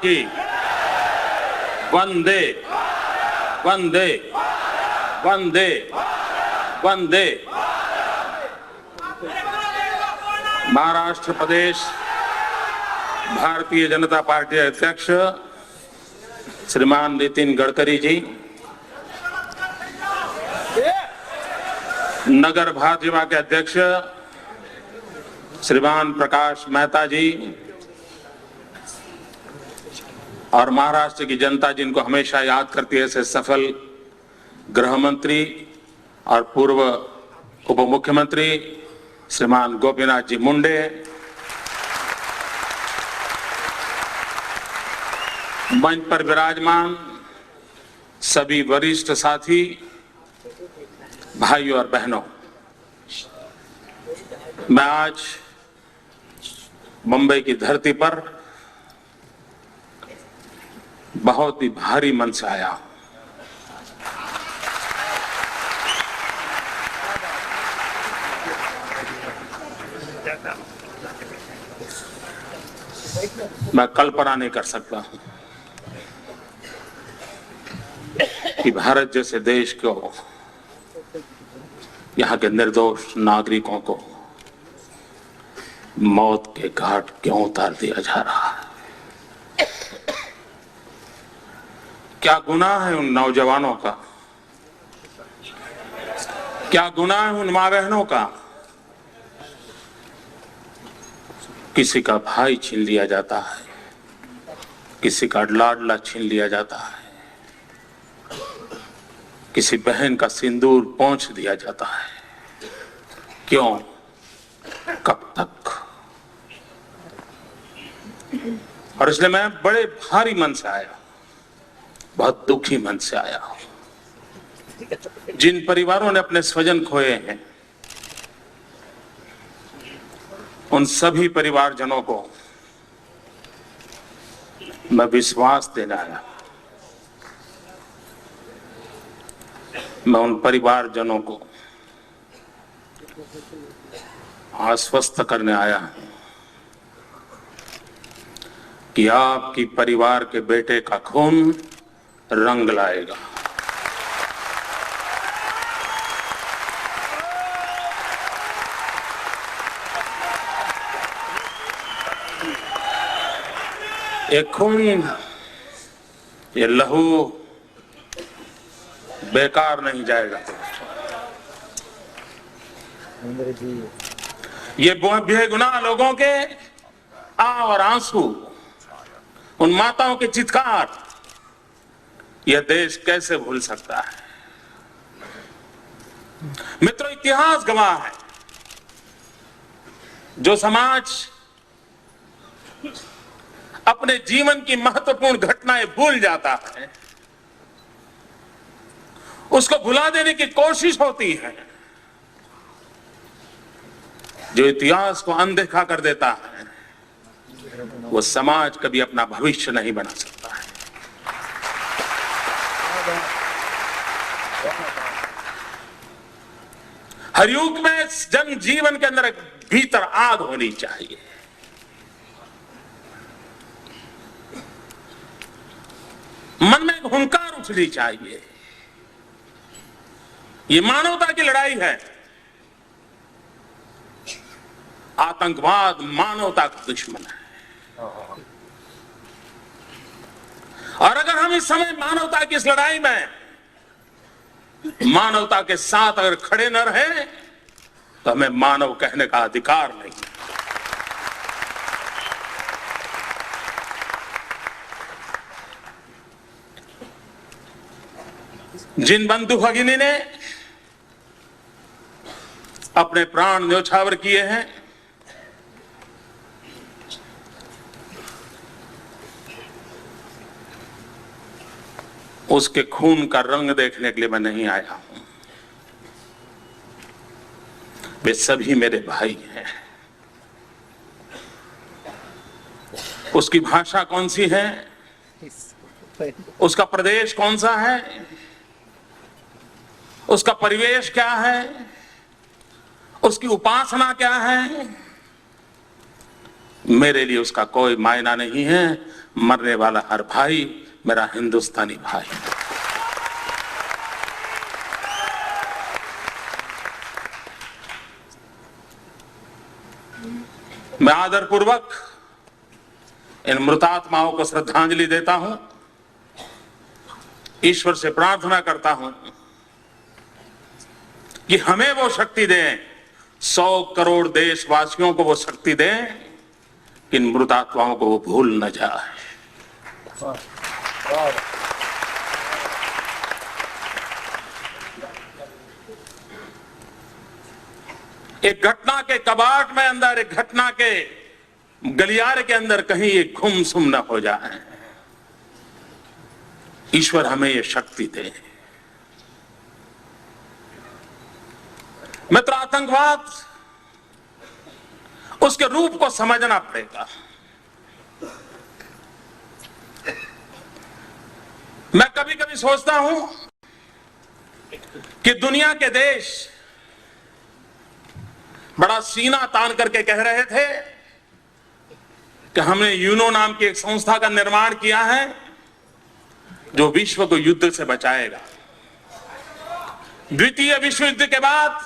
की। वंदे वंदे वंदे वंदे। महाराष्ट्र प्रदेश भारतीय जनता पार्टी अध्यक्ष श्रीमान नितिन गडकरी जी, नगर भाजपा के अध्यक्ष श्रीमान प्रकाश मेहता जी और महाराष्ट्र की जनता जिनको हमेशा याद करती है ऐसे सफल गृह मंत्री और पूर्व उप मुख्यमंत्री श्रीमान गोपीनाथ जी मुंडे, मंच पर विराजमान सभी वरिष्ठ साथी, भाइयों और बहनों, मैं आज मुंबई की धरती पर बहुत ही भारी मन से आया हूं। मैं कल्पना नहीं कर सकता हूं कि भारत जैसे देश को, यहाँ के निर्दोष नागरिकों को मौत के घाट क्यों उतार दिया जा रहा है। क्या गुनाह है उन नौजवानों का, क्या गुनाह है उन मां बहनों का। किसी का भाई छीन लिया जाता है, किसी का लाडला छीन लिया जाता है, किसी बहन का सिंदूर पोंछ दिया जाता है। क्यों, कब तक। और इसलिए मैं बड़े भारी मन से आया, बहुत दुखी मन से आया हूं। जिन परिवारों ने अपने स्वजन खोए हैं, उन सभी परिवारजनों को मैं विश्वास देने आया। मैं उन परिवारजनों को आश्वस्त करने आया हूं कि आपकी परिवार के बेटे का खून रंग लाएगा। ये खून, ये लहू बेकार नहीं जाएगा। ये बेगुनाह लोगों के आह और आंसू, उन माताओं के चित्कार, यह देश कैसे भूल सकता है। मित्रों, इतिहास गवाह है, जो समाज अपने जीवन की महत्वपूर्ण घटनाएं भूल जाता है, उसको भुला देने की कोशिश होती है। जो इतिहास को अनदेखा कर देता है, वो समाज कभी अपना भविष्य नहीं बना सकता है। हर युग में जन जीवन के अंदर भीतर आग होनी चाहिए। मन में एक हुंकार उठनी चाहिए। ये मानवता की लड़ाई है। आतंकवाद मानवता का दुश्मन है। और अगर हम इस समय मानवता की इस लड़ाई में मानवता के साथ अगर खड़े न रहे, तो हमें मानव कहने का अधिकार नहीं। जिन बंधु भगिनी ने अपने प्राण न्योछावर किए हैं, उसके खून का रंग देखने के लिए मैं नहीं आया हूं। वे सभी मेरे भाई हैं। उसकी भाषा कौन सी है, उसका प्रदेश कौन सा है, उसका परिवेश क्या है, उसकी उपासना क्या है, मेरे लिए उसका कोई मायना नहीं है। मरने वाला हर भाई मेरा हिंदुस्तानी भाई। मैं आदरपूर्वक इन मृतात्माओं को श्रद्धांजलि देता हूं। ईश्वर से प्रार्थना करता हूं कि हमें वो शक्ति दें, 100 करोड़ देशवासियों को वो शक्ति दें कि इन मृतात्माओं को वो भूल न जाए। एक घटना के कबाट में अंदर, एक घटना के गलियारे के अंदर कहीं एक गुमसुम न हो जाए। ईश्वर हमें ये शक्ति दे। मित्र, आतंकवाद, उसके रूप को समझना पड़ेगा। मैं कभी कभी सोचता हूं कि दुनिया के देश बड़ा सीना तान करके कह रहे थे कि हमने यूनो नाम की एक संस्था का निर्माण किया है जो विश्व को युद्ध से बचाएगा। द्वितीय विश्व युद्ध के बाद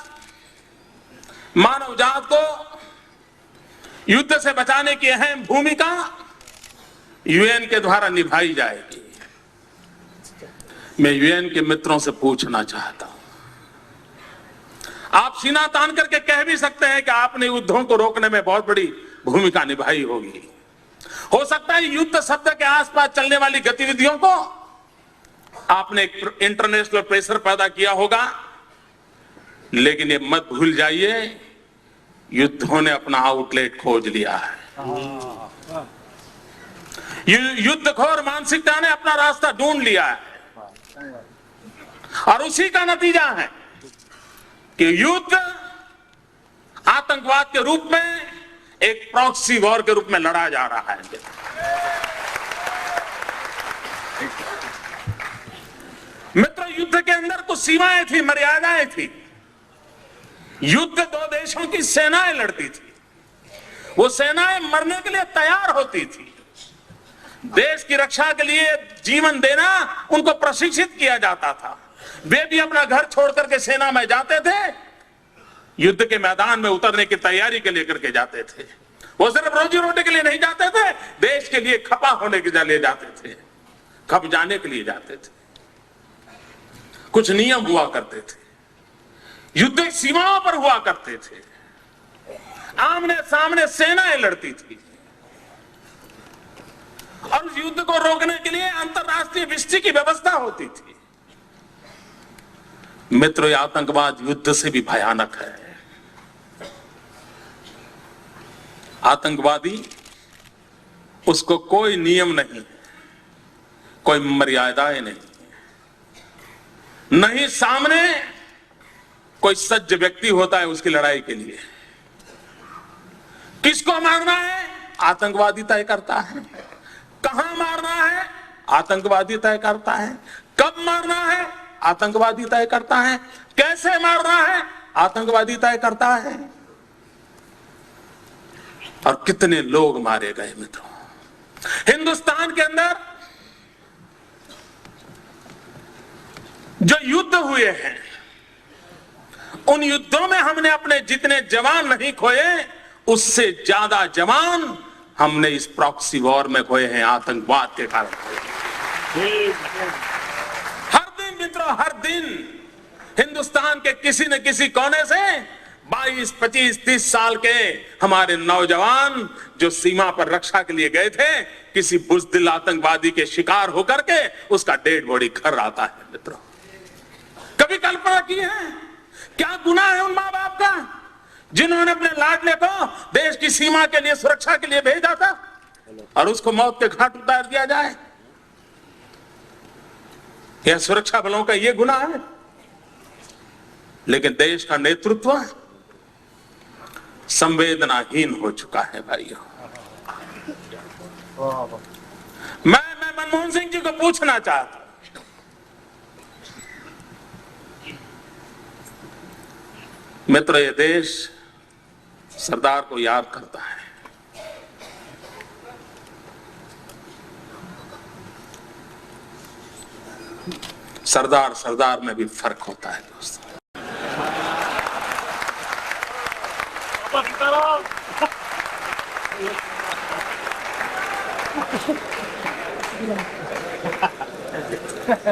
मानव जात को युद्ध से बचाने की अहम भूमिका यूएन के द्वारा निभाई जाएगी। मैं यूएन के मित्रों से पूछना चाहता हूं, आप सीना तान करके कह भी सकते हैं कि आपने युद्धों को रोकने में बहुत बड़ी भूमिका निभाई होगी। हो सकता है युद्ध शब्द के आसपास चलने वाली गतिविधियों को आपने एक इंटरनेशनल प्रेशर पैदा किया होगा, लेकिन ये मत भूल जाइए, युद्धों ने अपना आउटलेट खोज लिया है। युद्धखोर मानसिकता ने अपना रास्ता ढूंढ लिया है और उसी का नतीजा है कि युद्ध आतंकवाद के रूप में एक प्रॉक्सी वॉर के रूप में लड़ा जा रहा है। मित्रों, युद्ध के अंदर कुछ सीमाएं थी, मर्यादाएं थी। युद्ध दो देशों की सेनाएं लड़ती थी। वो सेनाएं मरने के लिए तैयार होती थी। देश की रक्षा के लिए जीवन देना उनको प्रशिक्षित किया जाता था। वे भी अपना घर छोड़ करके सेना में जाते थे, युद्ध के मैदान में उतरने की तैयारी के लेकर के जाते थे। वो सिर्फ रोजी रोटी के लिए नहीं जाते थे, देश के लिए खपा होने के लिए जाते थे, खप जाने के लिए जाते थे। कुछ नियम हुआ करते थे, युद्ध सीमाओं पर हुआ करते थे, आमने सामने सेनाएं लड़ती थी और उस युद्ध को रोकने के लिए अंतरराष्ट्रीय विषय की व्यवस्था होती थी। मित्रों, ये आतंकवाद युद्ध से भी भयानक है। आतंकवादी, उसको कोई नियम नहीं, कोई मर्यादाएं नहीं सामने कोई सज्ज व्यक्ति होता है उसकी लड़ाई के लिए। किसको मारना है, आतंकवादी तय करता है। कहां मारना है, आतंकवादी तय करता है। कब मारना है, आतंकवादी तय करता है। कैसे मारना है, आतंकवादी तय करता है। और कितने लोग मारे गए मित्रों। हिंदुस्तान के अंदर जो युद्ध हुए हैं, उन युद्धों में हमने अपने जितने जवान नहीं खोए, उससे ज्यादा जवान हमने इस प्रॉक्सी वॉर में खोए हैं, आतंकवाद के कारण। हर दिन मित्रों, हर दिन हिंदुस्तान के किसी न किसी कोने से 22, 25, 30 साल के हमारे नौजवान जो सीमा पर रक्षा के लिए गए थे, किसी बुज़दिल आतंकवादी के शिकार होकर के उसका डेड बॉडी घर आता है। मित्रों, कभी कल्पना की है क्या गुनाह है उन मां बाप का जिन्होंने अपने लाडले को देश की सीमा के लिए, सुरक्षा के लिए भेजा था और उसको मौत के घाट उतार दिया जाए? यह सुरक्षा बलों का यह गुनाह है। लेकिन देश का नेतृत्व संवेदनाहीन हो चुका है भाइयों। मैं मनमोहन सिंह जी को पूछना चाहता हूं, मित्र, ये देश सरदार को याद करता है। सरदार सरदार में भी फर्क होता है दोस्तों।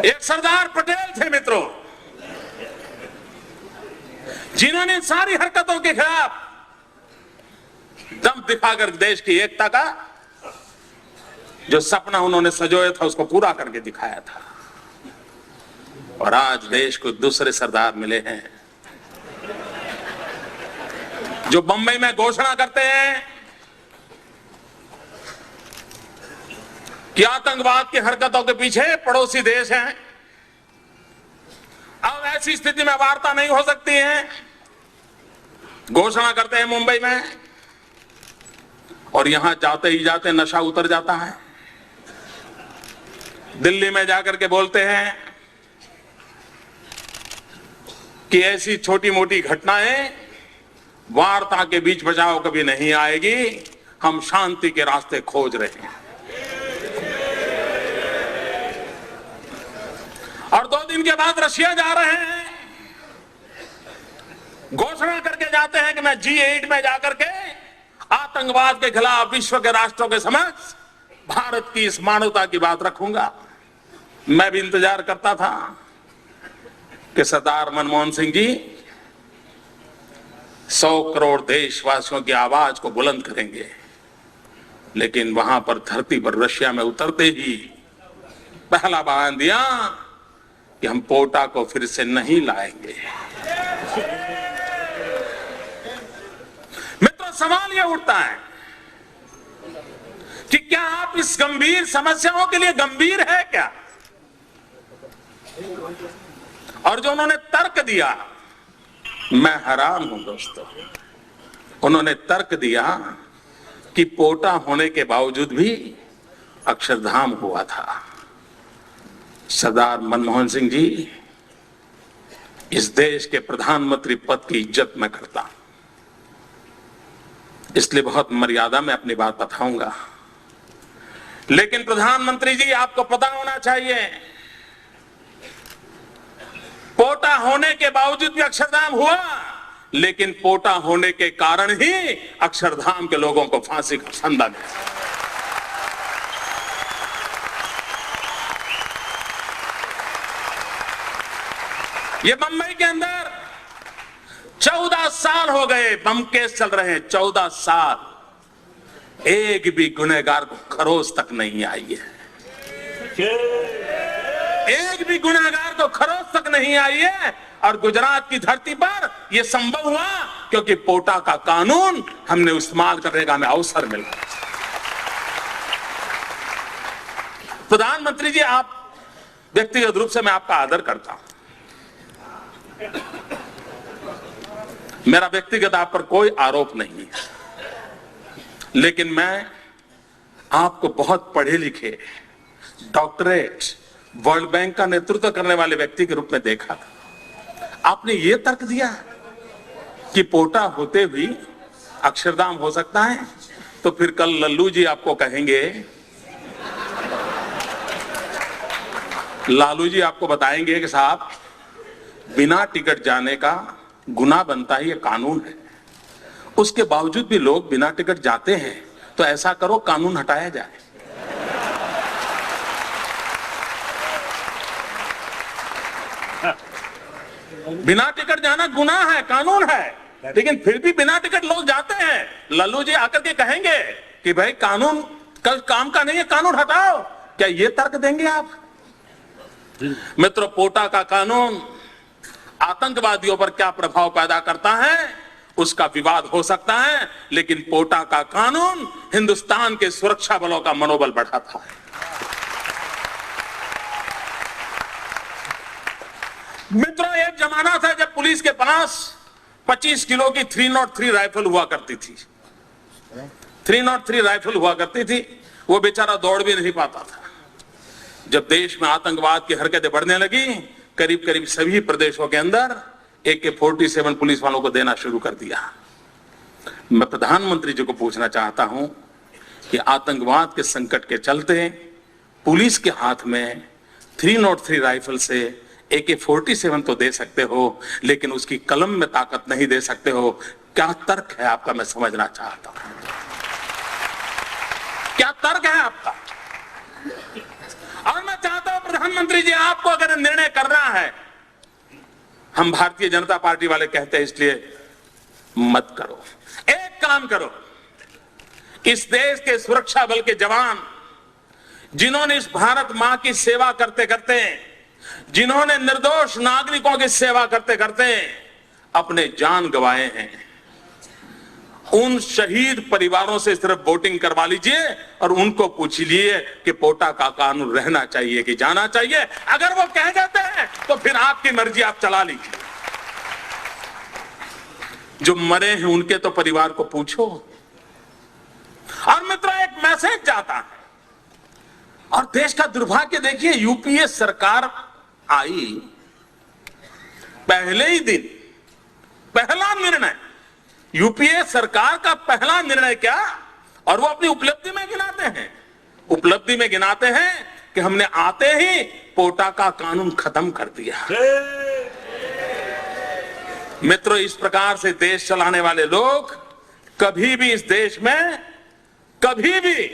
एक सरदार पटेल थे मित्रों, जिन्होंने सारी हरकतों के खिलाफ दम दिखाकर देश की एकता का जो सपना उन्होंने सजोया था उसको पूरा करके दिखाया था। और आज देश को दूसरे सरदार मिले हैं जो बंबई में घोषणा करते हैं कि आतंकवाद की हरकतों के पीछे पड़ोसी देश हैं। अब ऐसी स्थिति में वार्ता नहीं हो सकती है, घोषणा करते हैं मुंबई में, और यहां जाते ही जाते नशा उतर जाता है। दिल्ली में जाकर के बोलते हैं कि ऐसी छोटी मोटी घटनाएं वार्ता के बीच बचाव कभी नहीं आएगी, हम शांति के रास्ते खोज रहे हैं। और 2 दिन के बाद रशिया जा रहे हैं, घोषणा करके जाते हैं कि मैं G8 में जाकर के आतंकवाद के खिलाफ विश्व के राष्ट्रों के समक्ष भारत की इस मानवता की बात रखूंगा। मैं भी इंतजार करता था कि सरदार मनमोहन सिंह जी 100 करोड़ देशवासियों की आवाज को बुलंद करेंगे, लेकिन वहां पर धरती पर रशिया में उतरते ही पहला बयान दिया कि हम पोटा को फिर से नहीं लाएंगे। मित्रों, सवाल यह उठता है कि क्या आप इस गंभीर समस्याओं के लिए गंभीर है क्या? और जो उन्होंने तर्क दिया, मैं हैरान हूं दोस्तों। उन्होंने तर्क दिया कि पोटा होने के बावजूद भी अक्षरधाम हुआ था। सरदार मनमोहन सिंह जी, इस देश के प्रधानमंत्री पद की इज्जत मैं करता हूं, इसलिए बहुत मर्यादा में अपनी बात बताऊंगा। लेकिन प्रधानमंत्री जी, आपको पता होना चाहिए, पोटा होने के बावजूद भी अक्षरधाम हुआ, लेकिन पोटा होने के कारण ही अक्षरधाम के लोगों को फांसी का फंदा मिला। ये बंबई के अंदर 14 साल हो गए बम केस चल रहे हैं, 14 साल, एक भी गुनहगार को खरोच तक नहीं आई है। एक भी गुनहगार को खरोच तक नहीं आई है। और गुजरात की धरती पर यह संभव हुआ क्योंकि पोटा का कानून हमने इस्तेमाल करने का हमें अवसर मिला। प्रधानमंत्री जी, आप व्यक्तिगत रूप से मैं आपका आदर करता हूं, मेरा व्यक्तिगत आप पर कोई आरोप नहीं है, लेकिन मैं आपको बहुत पढ़े लिखे, डॉक्टरेट, वर्ल्ड बैंक का नेतृत्व करने वाले व्यक्ति के रूप में देखा था। आपने ये तर्क दिया कि पोटा होते हुए अक्षरधाम हो सकता है, तो फिर कल लल्लू जी आपको कहेंगे, लालू जी आपको बताएंगे कि साहब बिना टिकट जाने का गुनाह बनता है, ये कानून है। उसके बावजूद भी लोग बिना टिकट जाते हैं, तो ऐसा करो कानून हटाया जाए। बिना टिकट जाना गुनाह है, कानून है, लेकिन फिर भी बिना टिकट लोग जाते हैं। लल्लू जी आकर के कहेंगे कि भाई कानून कल काम का नहीं है, कानून हटाओ। क्या ये तर्क देंगे आप? मित्रों, पोटा का कानून आतंकवादियों पर क्या प्रभाव पैदा करता है उसका विवाद हो सकता है, लेकिन पोटा का कानून हिंदुस्तान के सुरक्षा बलों का मनोबल बढ़ाता है। मित्रों, एक जमाना था जब पुलिस के पास 25 किलो की 303 राइफल हुआ करती थी। 303 राइफल हुआ करती थी, वो बेचारा दौड़ भी नहीं पाता था। जब देश में आतंकवाद की हरकतें बढ़ने लगी, करीब करीब सभी प्रदेशों के अंदर AK-47 पुलिस वालों को देना शुरू कर दिया। मैं प्रधानमंत्री जी को पूछना चाहता हूं कि आतंकवाद के संकट के चलते पुलिस के हाथ में 303 राइफल से AK-47 तो दे सकते हो, लेकिन उसकी कलम में ताकत नहीं दे सकते हो। क्या तर्क है आपका, मैं समझना चाहता हूं। क्या तर्क है आपका? और मैं चाहता हूं प्रधानमंत्री जी, आपको अगर निर्णय करना है, हम भारतीय जनता पार्टी वाले कहते हैं इसलिए मत करो। एक काम करो, इस देश के सुरक्षा बल के जवान जिन्होंने इस भारत मां की सेवा करते करते, जिन्होंने निर्दोष नागरिकों की सेवा करते करते अपने जान गंवाए हैं, उन शहीद परिवारों से सिर्फ वोटिंग करवा लीजिए और उनको पूछ लीजिए कि पोटा का कानून रहना चाहिए कि जाना चाहिए। अगर वो कह जाते हैं तो फिर आपकी मर्जी, आप चला लीजिए। जो मरे हैं उनके तो परिवार को पूछो। और मित्रों, एक मैसेज जाता है, और देश का दुर्भाग्य देखिए, यूपीए सरकार आई, पहले ही दिन पहला निर्णय, यूपीए सरकार का पहला निर्णय क्या, और वो अपनी उपलब्धि में गिनाते हैं, उपलब्धि में गिनाते हैं कि हमने आते ही पोटा का कानून खत्म कर दिया। मित्रों, इस प्रकार से देश चलाने वाले लोग कभी भी इस देश में कभी भी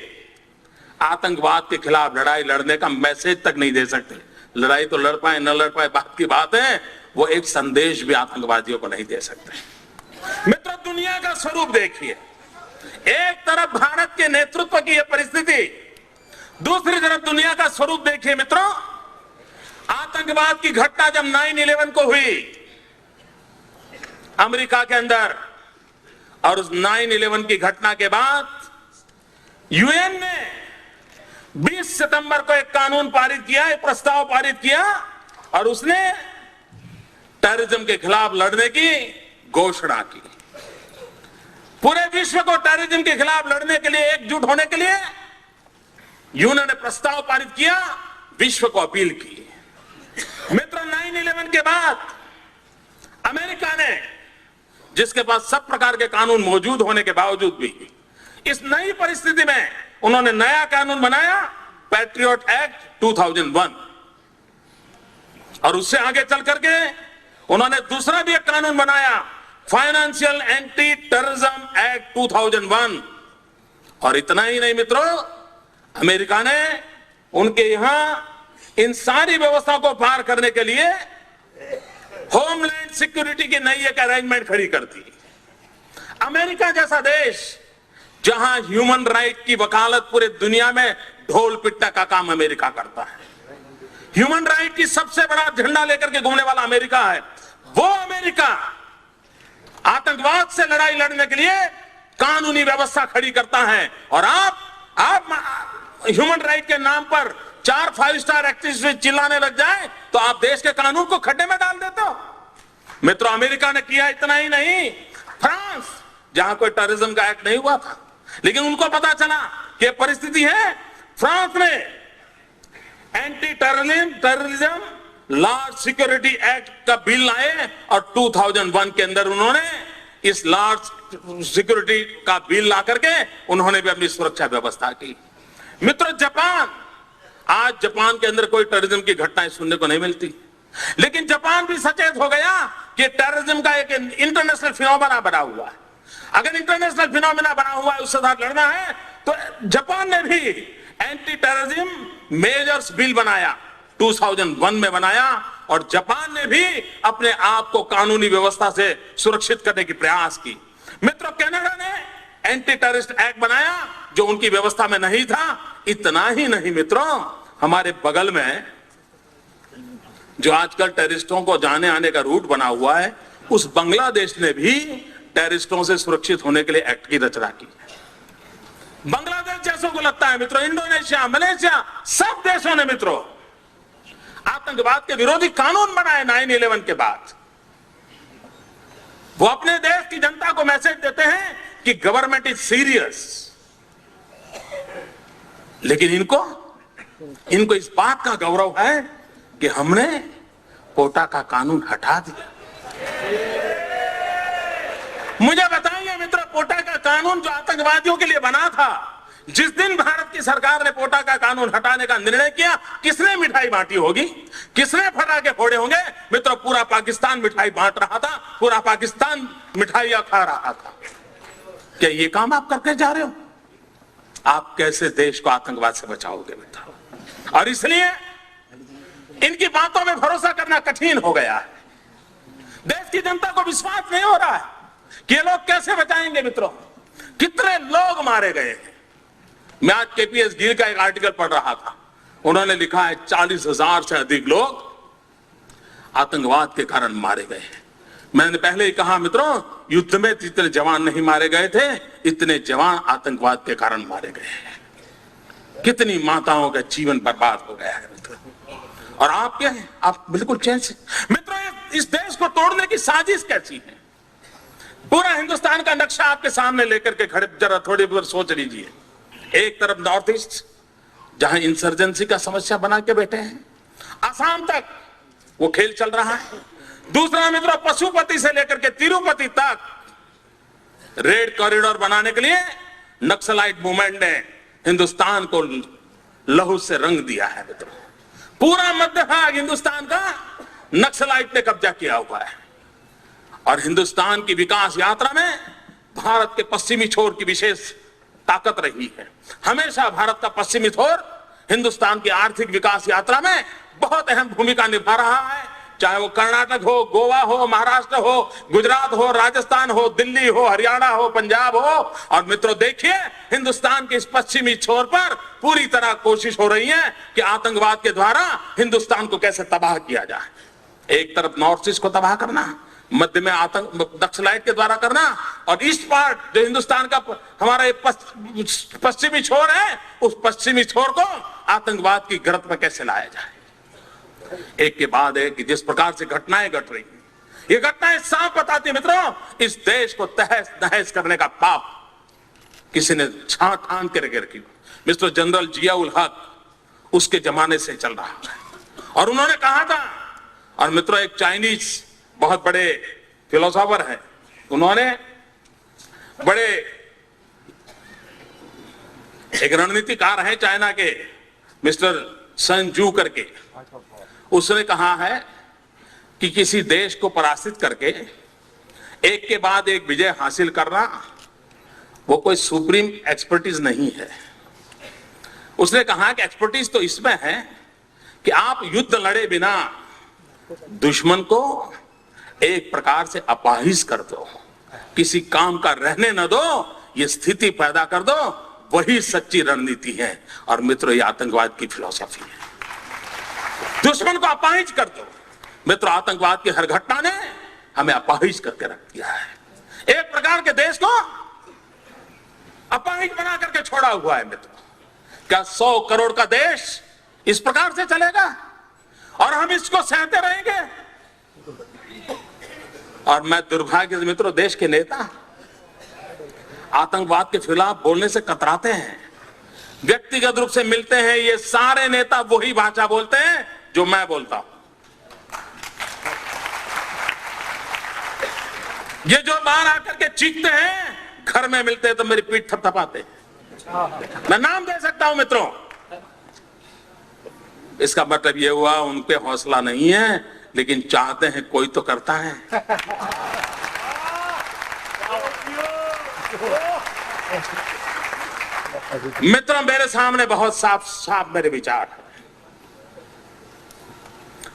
आतंकवाद के खिलाफ लड़ाई लड़ने का मैसेज तक नहीं दे सकते। लड़ाई तो लड़ पाए न लड़ पाए बात की बात है, वो एक संदेश भी आतंकवादियों को नहीं दे सकते। मित्रों, दुनिया का स्वरूप देखिए, एक तरफ भारत के नेतृत्व की यह परिस्थिति, दूसरी तरफ दुनिया का स्वरूप देखिए। मित्रों, आतंकवाद की घटना जब 9/11 को हुई अमेरिका के अंदर, और उस 9/11 की घटना के बाद यूएन ने 20 सितंबर को एक कानून पारित किया, एक प्रस्ताव पारित किया, और उसने टेररिज्म के खिलाफ लड़ने की घोषणा की। पूरे विश्व को टेररिज्म के खिलाफ लड़ने के लिए, एकजुट होने के लिए यूएन ने प्रस्ताव पारित किया, विश्व को अपील की। मित्रों, 9/11 के बाद अमेरिका ने, जिसके पास सब प्रकार के कानून मौजूद होने के बावजूद भी, इस नई परिस्थिति में उन्होंने नया कानून बनाया, पैट्रियट एक्ट 2001, और उससे आगे चल करके उन्होंने दूसरा भी एक कानून बनाया, फाइनेंशियल एंटी टेररिज्म एक्ट 2001। और इतना ही नहीं मित्रों, अमेरिका ने उनके यहां इन सारी व्यवस्था को पार करने के लिए होमलैंड सिक्योरिटी की नई एक अरेंजमेंट खड़ी कर दी। अमेरिका जैसा देश, जहां ह्यूमन राइट की वकालत पूरे दुनिया में ढोल पिट्टा का काम अमेरिका करता है, ह्यूमन राइट की सबसे बड़ा झंडा लेकर के घूमने वाला अमेरिका है, वो अमेरिका आतंकवाद से लड़ाई लड़ने के लिए कानूनी व्यवस्था खड़ी करता है। और आप ह्यूमन राइट के नाम पर 4 5 स्टार एक्टिविस्ट चिल्लाने लग जाए तो आप देश के कानून को खड्डे में डाल देते हो। मित्रों, अमेरिका ने किया, इतना ही नहीं, फ्रांस, जहां कोई टेररिज्म का एक्ट नहीं हुआ था, लेकिन उनको पता चला कि परिस्थिति है, फ्रांस ने anti terrorism large security act का बिल लाए, और 2001 के अंदर उन्होंने इस लार्ज सिक्योरिटी का बिल ला करके उन्होंने भी अपनी सुरक्षा व्यवस्था की। मित्रों, जापान, आज जापान के अंदर कोई टेररिज्म की घटनाएं सुनने को नहीं मिलती, लेकिन जापान भी सचेत हो गया कि टेररिज्म का एक इंटरनेशनल फिनोमेना बना हुआ है। अगर इंटरनेशनल फिनोमेना बना हुआ है, उसके साथ लड़ना है, तो जापान ने भी एंटी टेररिज्म मेजर्स बिल बनाया, 2001 में बनाया, और जापान ने भी अपने आप को कानूनी व्यवस्था से सुरक्षित करने की प्रयास की। मित्रों, कनाडा ने एंटी टेररिस्ट एक्ट बनाया, जो उनकी व्यवस्था में नहीं था। इतना ही नहीं मित्रों, हमारे बगल में जो आजकल टेररिस्टों को जाने आने का रूट बना हुआ है, उस बांग्लादेश ने भी टेररिस्टों से सुरक्षित होने के लिए एक्ट की रचना की। बांग्लादेश जैसों को लगता है मित्रों, इंडोनेशिया, मलेशिया, सब देशों ने मित्रों आतंकवाद के विरोधी कानून बनाए 9/11 के बाद। वो अपने देश की जनता को मैसेज देते हैं कि गवर्नमेंट इज सीरियस, लेकिन इनको इस बात का गौरव है कि हमने पोटा का कानून हटा दिया। मुझे बताइए मित्रों, पोटा का कानून जो आतंकवादियों के लिए बना था, जिस दिन भारत की सरकार ने पोटा का कानून हटाने का निर्णय किया, किसने मिठाई बांटी होगी, किसने फटाके फोड़े होंगे? मित्रों, पूरा पाकिस्तान मिठाई बांट रहा था, पूरा पाकिस्तान मिठाइयां खा रहा था। क्या ये काम आप करके जा रहे हो? आप कैसे देश को आतंकवाद से बचाओगे मित्रों? और इसलिए इनकी बातों में भरोसा करना कठिन हो गया है। देश की जनता को विश्वास नहीं हो रहा है कि ये लोग कैसे बचाएंगे। मित्रों, कितने लोग मारे गए हैं। मैं आज केपीएस गिल का एक आर्टिकल पढ़ रहा था, उन्होंने लिखा है 40,000 से अधिक लोग आतंकवाद के कारण मारे गए हैं। मैंने पहले ही कहा मित्रों, युद्ध में जितने जवान नहीं मारे गए थे, इतने जवान आतंकवाद के कारण मारे गए हैं। कितनी माताओं का जीवन बर्बाद हो गया है मित्रों। और आप क्या है, आप बिल्कुल चैन से। मित्रों, इस देश को तोड़ने की साजिश कैसी है? पूरा हिंदुस्तान का नक्शा आपके सामने लेकर के खड़े, जरा थोड़ी देर सोच लीजिए। एक तरफ नॉर्थ ईस्ट, जहां इंसर्जेंसी का समस्या बना के बैठे हैं, असम तक वो खेल चल रहा है। दूसरा मित्रों, पशुपति से लेकर के तिरुपति तक रेड कॉरिडोर बनाने के लिए नक्सलाइट मूवमेंट ने हिंदुस्तान को लहू से रंग दिया है मित्रों। पूरा मध्य भाग हिंदुस्तान का नक्सलाइट ने कब्जा किया हुआ है। और हिंदुस्तान की विकास यात्रा में भारत के पश्चिमी छोर की विशेष ताकत रही है। हमेशा भारत का पश्चिमी छोर हिंदुस्तान की आर्थिक विकास यात्रा में बहुत अहम भूमिका निभा रहा है। चाहे वो कर्नाटक हो, गोवा हो, महाराष्ट्र हो, गुजरात हो, राजस्थान हो, दिल्ली हो, हरियाणा हो, पंजाब हो। और मित्रों देखिए, हिंदुस्तान के इस पश्चिमी छोर पर पूरी तरह कोशिश हो रही है कि आतंकवाद के द्वारा हिंदुस्तान को कैसे तबाह किया जाए। एक तरफ नॉर्थ ईस्ट को तबाह करना, मध्य में आतंक नक्सलाइट के द्वारा करना, और ईस्ट पार्ट जो हिंदुस्तान का हमारा पश्चिमी छोर है, उस पश्चिमी छोर को आतंकवाद की गिरफ्त में कैसे लाया जाए। एक के बाद एक जिस प्रकार से घटनाएं घट रही हैं, ये घटनाएं साफ बताती है मित्रों, इस देश को तहस नहस करने का पाप किसी ने छांट ठान के रखी। मिस्टर जनरल जिया उल हक उसके जमाने से चल रहा है। और उन्होंने कहा था, और मित्रों एक चाइनीज बहुत बड़े फिलोसोफर है, उन्होंने बड़े एक रणनीतिकार है चाइना के, मिस्टर सन जू करके, उसने कहा है कि किसी देश को पराजित करके एक के बाद एक विजय हासिल करना वो कोई सुप्रीम एक्सपर्टीज नहीं है। उसने कहा कि एक्सपर्टीज तो इसमें है कि आप युद्ध लड़े बिना दुश्मन को एक प्रकार से अपाहिज कर दो, किसी काम का रहने न दो, ये स्थिति पैदा कर दो, वही सच्ची रणनीति है। और मित्रों, ये आतंकवाद की फिलॉसफी है, दुश्मन को अपाहिज कर दो। मित्रों, आतंकवाद की हर घटना ने हमें अपाहिज करके रख दिया है। एक प्रकार के देश को अपाहिज बना करके छोड़ा हुआ है मित्रों। क्या 100 करोड़ का देश इस प्रकार से चलेगा और हम इसको सहते रहेंगे? और मैं दुर्भाग्य से मित्रों, देश के नेता आतंकवाद के खिलाफ बोलने से कतराते हैं, व्यक्तिगत रूप से मिलते हैं। ये सारे नेता वही भाषा बोलते हैं जो मैं बोलता हूं। ये जो बाहर आकर के चीखते हैं, घर में मिलते हैं तो मेरी पीठ थपथपाते हैं। मैं नाम दे सकता हूं मित्रों। इसका मतलब ये हुआ उन पे हौसला नहीं है, लेकिन चाहते हैं कोई तो करता है। मित्रों, मेरे सामने बहुत साफ साफ मेरे विचार है।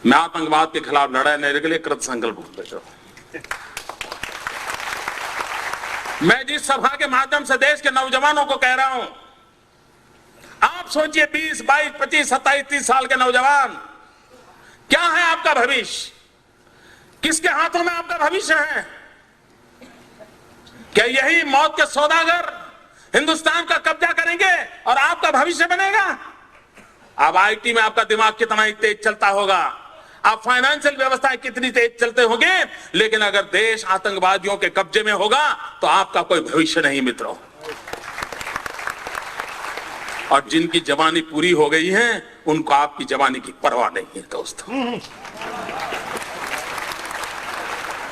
मैं आतंकवाद के खिलाफ लड़ने के लिए कृत संकल्प हूं। मैं जिस सभा के माध्यम से देश के नौजवानों को कह रहा हूं, आप सोचिए 20, 22, 25, 27, 30 साल के नौजवान, क्या है आपका भविष्य? किसके हाथों में आपका भविष्य है? क्या यही मौत के सौदागर हिंदुस्तान का कब्जा करेंगे और आपका भविष्य बनेगा? अब आईटी में आपका दिमाग कितना ही तेज चलता होगा, आप फाइनेंशियल व्यवस्था कितनी तेज चलते होंगे, लेकिन अगर देश आतंकवादियों के कब्जे में होगा तो आपका कोई भविष्य नहीं मित्रों। और जिनकी जवानी पूरी हो गई है, उनको आपकी जवानी की परवाह नहीं है दोस्तों।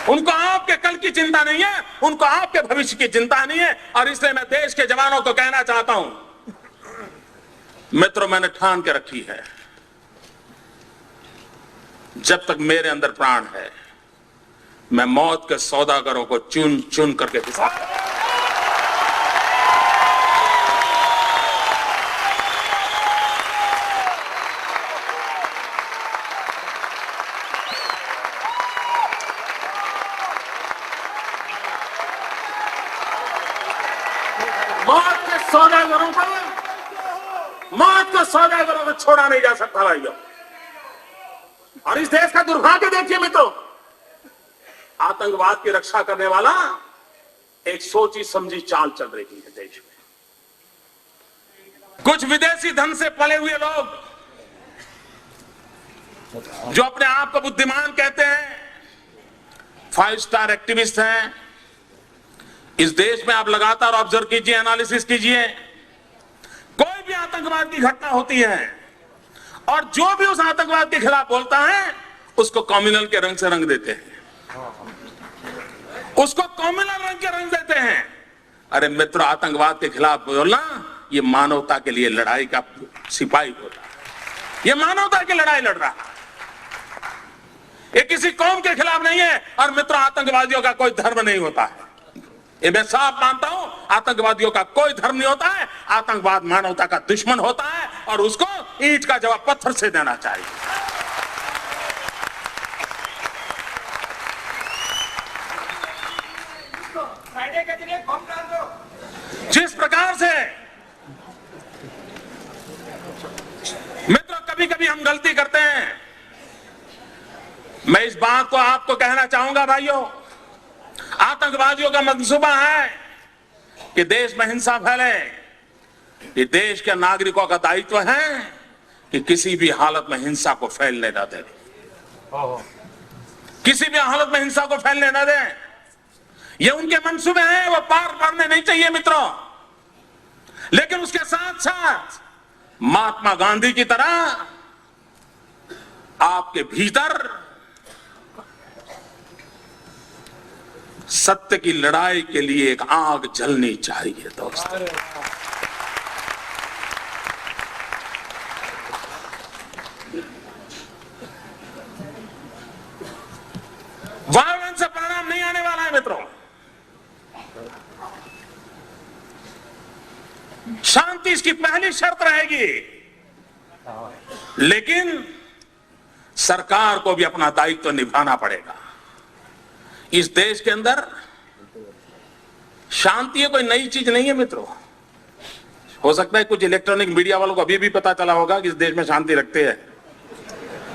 उनको आपके कल की चिंता नहीं है, उनको आपके भविष्य की चिंता नहीं है। और इसलिए मैं देश के जवानों को कहना चाहता हूं, मित्रों, मैंने ठान के रखी है, जब तक मेरे अंदर प्राण है मैं मौत के सौदागरों को चुन चुन करके घिसा। मौत के सौदागरों को छोड़ा नहीं जा सकता भाइयों। और इस देश का दुर्भाग्य देखिए मित्रों, आतंकवाद की रक्षा करने वाला एक सोची समझी चाल चल रही है देश में। कुछ विदेशी धन से पले हुए लोग जो अपने आप को बुद्धिमान कहते हैं, 5 स्टार एक्टिविस्ट हैं, इस देश में आप लगातार ऑब्जर्व कीजिए, एनालिसिस कीजिए, कोई भी आतंकवाद की घटना होती है और जो भी उस आतंकवाद के खिलाफ बोलता है उसको कम्युनल के रंग से रंग देते हैं, उसको कम्युनल रंग के रंग देते हैं। अरे मित्र, आतंकवाद के खिलाफ बोलना ये मानवता के लिए लड़ाई का सिपाही होता है, ये मानवता की लड़ाई लड़ रहा है, ये किसी कौम के खिलाफ नहीं है। और मित्र, आतंकवादियों का कोई धर्म नहीं होता है, ये मैं साफ मानता हूं। आतंकवादियों का कोई धर्म नहीं होता है, आतंकवाद मानवता का दुश्मन होता है और उसको ईंट का जवाब पत्थर से देना चाहिए। जिस प्रकार से मित्रों कभी कभी हम गलती करते हैं, मैं इस बात को आपको कहना चाहूंगा भाइयों, आतंकवादियों का मंसूबा है कि देश में हिंसा फैले। ये देश के नागरिकों का दायित्व है कि किसी भी हालत में हिंसा को फैलने न दें, किसी भी हालत में हिंसा को फैलने न दें। ये उनके मंसूबे हैं, वो पार पाड़ने नहीं चाहिए मित्रों। लेकिन उसके साथ साथ महात्मा गांधी की तरह आपके भीतर सत्य की लड़ाई के लिए एक आग जलनी चाहिए दोस्तों। वायलेंस से परिणाम नहीं आने वाला है मित्रों। शांति इसकी पहली शर्त रहेगी, लेकिन सरकार को भी अपना दायित्व निभाना पड़ेगा। इस देश के अंदर शांति कोई नई चीज नहीं है मित्रों। हो सकता है कुछ इलेक्ट्रॉनिक मीडिया वालों को अभी भी पता चला होगा कि इस देश में शांति रखते हैं।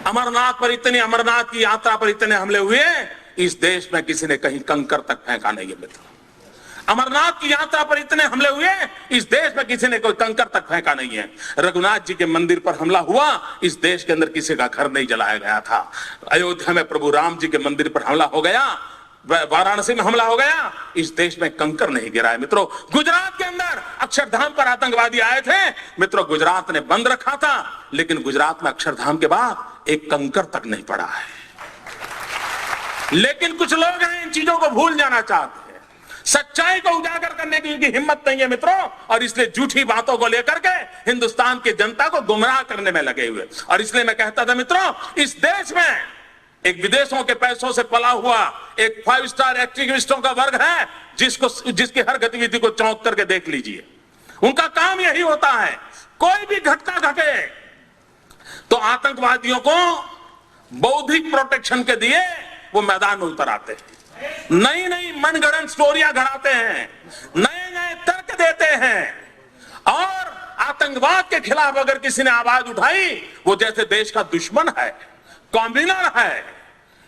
अमरनाथ की यात्रा पर इतने हमले हुए, इस देश में किसी ने कहीं कंकर तक फेंका नहीं है मित्रों। अमरनाथ की यात्रा पर इतने हमले हुए, इस देश में किसी ने कोई कंकर तक फेंका नहीं है। रघुनाथ जी के मंदिर पर हमला हुआ, इस देश के अंदर किसी का घर नहीं जलाया गया था। अयोध्या में प्रभु राम जी के मंदिर पर हमला हो गया, वाराणसी में हमला हो गया, इस देश में कंकर नहीं गिरा है मित्रों। गुजरात के अंदर अक्षरधाम पर आतंकवादी आए थे मित्रों, गुजरात ने बंद रखा था, लेकिन गुजरात में अक्षरधाम के बाद एक कंकर तक नहीं पड़ा है। लेकिन कुछ लोग हैं इन चीजों को भूल जाना चाहते हैं, सच्चाई को उजागर करने की उनकी हिम्मत नहीं है मित्रों, और इसलिए झूठी बातों को लेकर के हिंदुस्तान की जनता को गुमराह करने में लगे हुए। और इसलिए मैं कहता था मित्रों, इस देश में एक विदेशों के पैसों से पला हुआ एक 5 स्टार एक्टिविस्टों का वर्ग है, जिसकी हर गतिविधि को चौंक करके देख लीजिए। उनका काम यही होता है, कोई भी घटना घटे तो आतंकवादियों को बौद्धिक प्रोटेक्शन के दिए वो मैदान में उतर आते हैं, नई नई मनगढ़ंत स्टोरियां गढ़ाते हैं, नए नए तर्क देते हैं। और आतंकवाद के खिलाफ अगर किसी ने आवाज उठाई, वो जैसे देश का दुश्मन है, कॉम्बिनर है,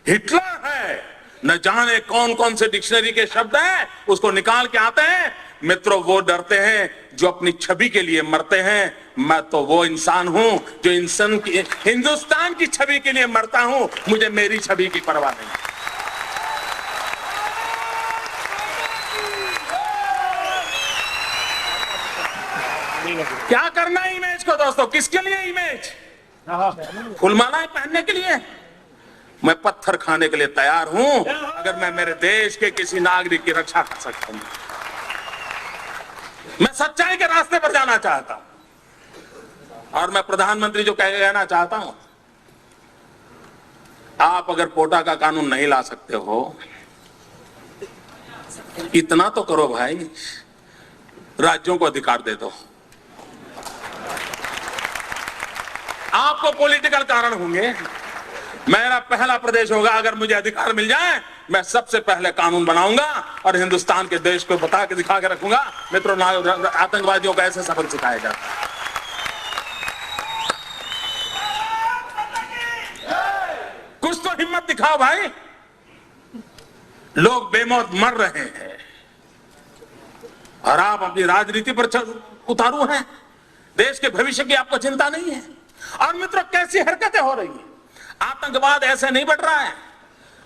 हिटलर है, न जाने कौन कौन से डिक्शनरी के शब्द हैं उसको निकाल के आते हैं मित्रों। वो डरते हैं जो अपनी छवि के लिए मरते हैं। मैं तो वो इंसान हूं जो इंसान की, हिंदुस्तान की छवि के लिए मरता हूं, मुझे मेरी छवि की परवाह नहीं। क्या करना है इमेज को दोस्तों? किसके लिए इमेज? फुलमालाएं पहनने के लिए? मैं पत्थर खाने के लिए तैयार हूं अगर मैं मेरे देश के किसी नागरिक की रक्षा कर सकता हूं। मैं सच्चाई के रास्ते पर जाना चाहता हूं। और मैं प्रधानमंत्री जो कहना चाहता हूं, आप अगर पोटा का कानून नहीं ला सकते हो, इतना तो करो भाई, राज्यों को अधिकार दे दो। आपको पॉलिटिकल कारण होंगे, मेरा पहला प्रदेश होगा, अगर मुझे अधिकार मिल जाए मैं सबसे पहले कानून बनाऊंगा और हिंदुस्तान के देश को बता के दिखा के रखूंगा, मित्रों, आतंकवादियों को ऐसे सबक सिखाया जाता है। कुछ तो हिम्मत दिखाओ भाई, लोग बेमौत मर रहे हैं और आप अपनी राजनीति पर उतारू हैं, देश के भविष्य की आपको चिंता नहीं है। और मित्रों, कैसी हरकतें हो रही हैं, आतंकवाद ऐसे नहीं बढ़ रहा है,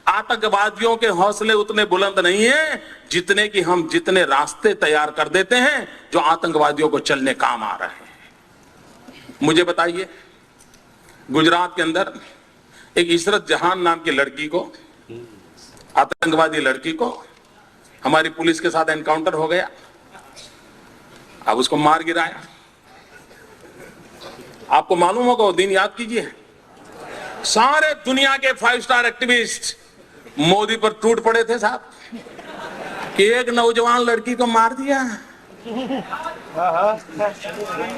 आतंकवादियों के हौसले उतने बुलंद नहीं हैं जितने कि हम जितने रास्ते तैयार कर देते हैं जो आतंकवादियों को चलने काम आ रहे हैं। मुझे बताइए, गुजरात के अंदर एक इशरत जहान नाम की लड़की को, आतंकवादी लड़की को, हमारी पुलिस के साथ एनकाउंटर हो गया, अब उसको मार गिराया। आपको मालूम होगा, वो दिन याद कीजिए, सारे दुनिया के 5 स्टार एक्टिविस्ट मोदी पर टूट पड़े थे साहब कि एक नौजवान लड़की को मार दिया,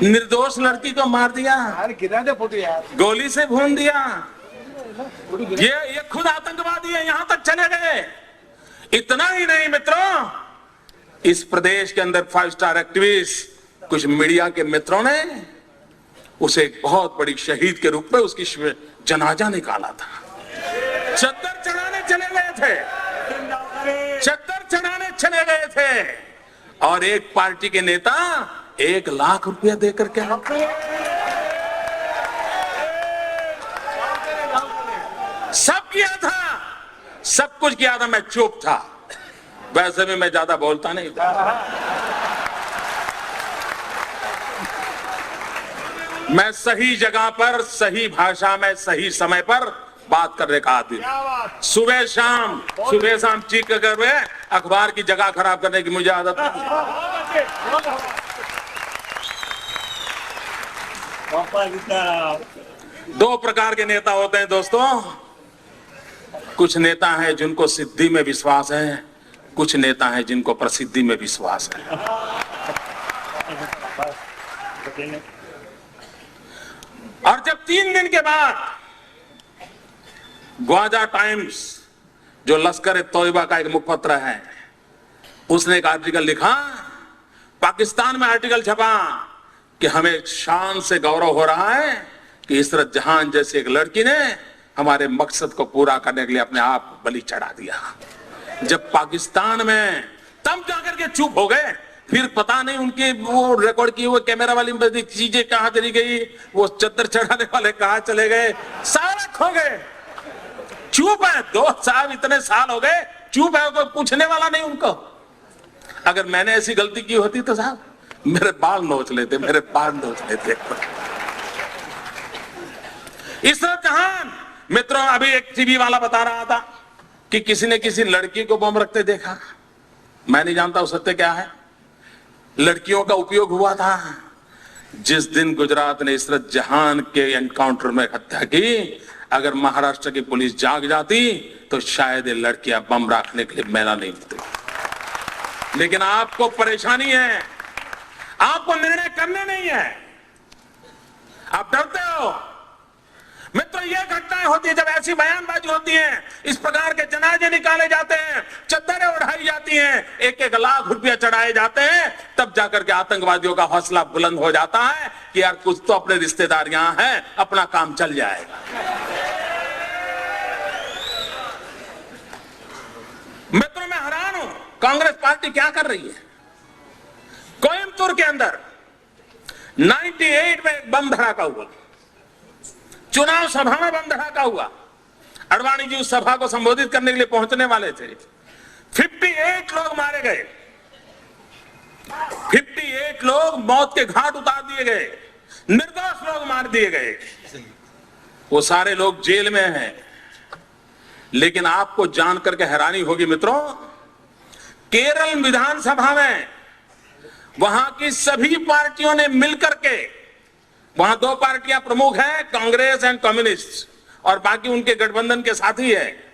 निर्दोष लड़की को मार दिया, गोली से भून दिया। ये खुद आतंकवादी है, यहां तक चले गए। इतना ही नहीं मित्रों, इस प्रदेश के अंदर 5 स्टार एक्टिविस्ट, कुछ मीडिया के मित्रों ने उसे एक बहुत बड़ी शहीद के रूप में उसकी जनाजा निकाला था। चद्दर चढ़ाने चले गए थे, चद्दर चढ़ाने चले गए थे और एक पार्टी के नेता 1 लाख रुपया देकर के सब किया था, सब कुछ किया था। मैं चुप था, वैसे भी मैं ज्यादा बोलता नहीं था। मैं सही जगह पर, सही भाषा में, सही समय पर बात करने का आदमी। सुबह शाम चीख कर हुए अखबार की जगह खराब करने की मुझे आदत नहीं। 2 प्रकार के नेता होते हैं दोस्तों, कुछ नेता हैं जिनको सिद्धि में विश्वास है, कुछ नेता हैं जिनको प्रसिद्धि में विश्वास है। और जब 3 दिन के बाद ग्वाजा टाइम्स, जो लश्कर तोयबा का एक मुखपत्र है, उसने एक आर्टिकल लिखा, पाकिस्तान में आर्टिकल छपा कि हमें शान से गौरव हो रहा है कि इशरत जहान जैसी एक लड़की ने हमारे मकसद को पूरा करने के लिए अपने आप बलि चढ़ा दिया। जब पाकिस्तान में, तब जाकर के चुप हो गए, फिर पता नहीं उनके वो रिकॉर्ड की वो कैमरा वाली चीजें कहां चली गई, वो चद्दर चढ़ाने वाले कहां चले गए, सारा खो गए। चुप है, 2 साल, इतने साल हो गए चुप है, कोई पूछने वाला नहीं उनको। अगर मैंने ऐसी गलती की होती तो साहब मेरे बाल नोच लेते, मेरे बाल नोच लेते। इशरत जहान, मित्रों, अभी एक टीवी वाला बता रहा था कि किसी ने किसी लड़की को बम रखते देखा। मैं नहीं जानता वो सत्य क्या है। लड़कियों का उपयोग हुआ था। जिस दिन गुजरात ने इशरत जहान के एनकाउंटर में हत्या की, अगर महाराष्ट्र की पुलिस जाग जाती तो शायद ये लड़कियां बम रखने के लिए मैला नहीं होती। लेकिन आपको परेशानी है, आपको निर्णय करने नहीं है, आप डरते हो। मित्रों, ये घटनाएं होती है जब ऐसी बयानबाजी होती है, इस प्रकार के जनाजे निकाले जाते हैं, चद्दरें उड़ाई जाती हैं, 1-1 लाख रुपया चढ़ाए जाते हैं, तब जाकर के आतंकवादियों का हौसला बुलंद हो जाता है कि यार कुछ तो अपने रिश्तेदार यहां हैं, अपना काम चल जाएगा। मित्रों, मैं हैरान हूं, कांग्रेस पार्टी क्या कर रही है। कोयम्बतूर के अंदर 98 में एक बम धड़ाका हुआ, चुनाव सभा में बम धड़ाका हुआ। अडवाणी जी उस सभा को संबोधित करने के लिए पहुंचने वाले थे। 58 लोग मारे गए, 58 लोग मौत के घाट उतार दिए गए, निर्दोष लोग मार दिए गए। वो सारे लोग जेल में हैं। लेकिन आपको जानकर के हैरानी होगी मित्रों, केरल विधानसभा में वहां की सभी पार्टियों ने मिलकर के वहां दो पार्टियां प्रमुख हैं, कांग्रेस एंड कम्युनिस्ट, और बाकी उनके गठबंधन के साथी है।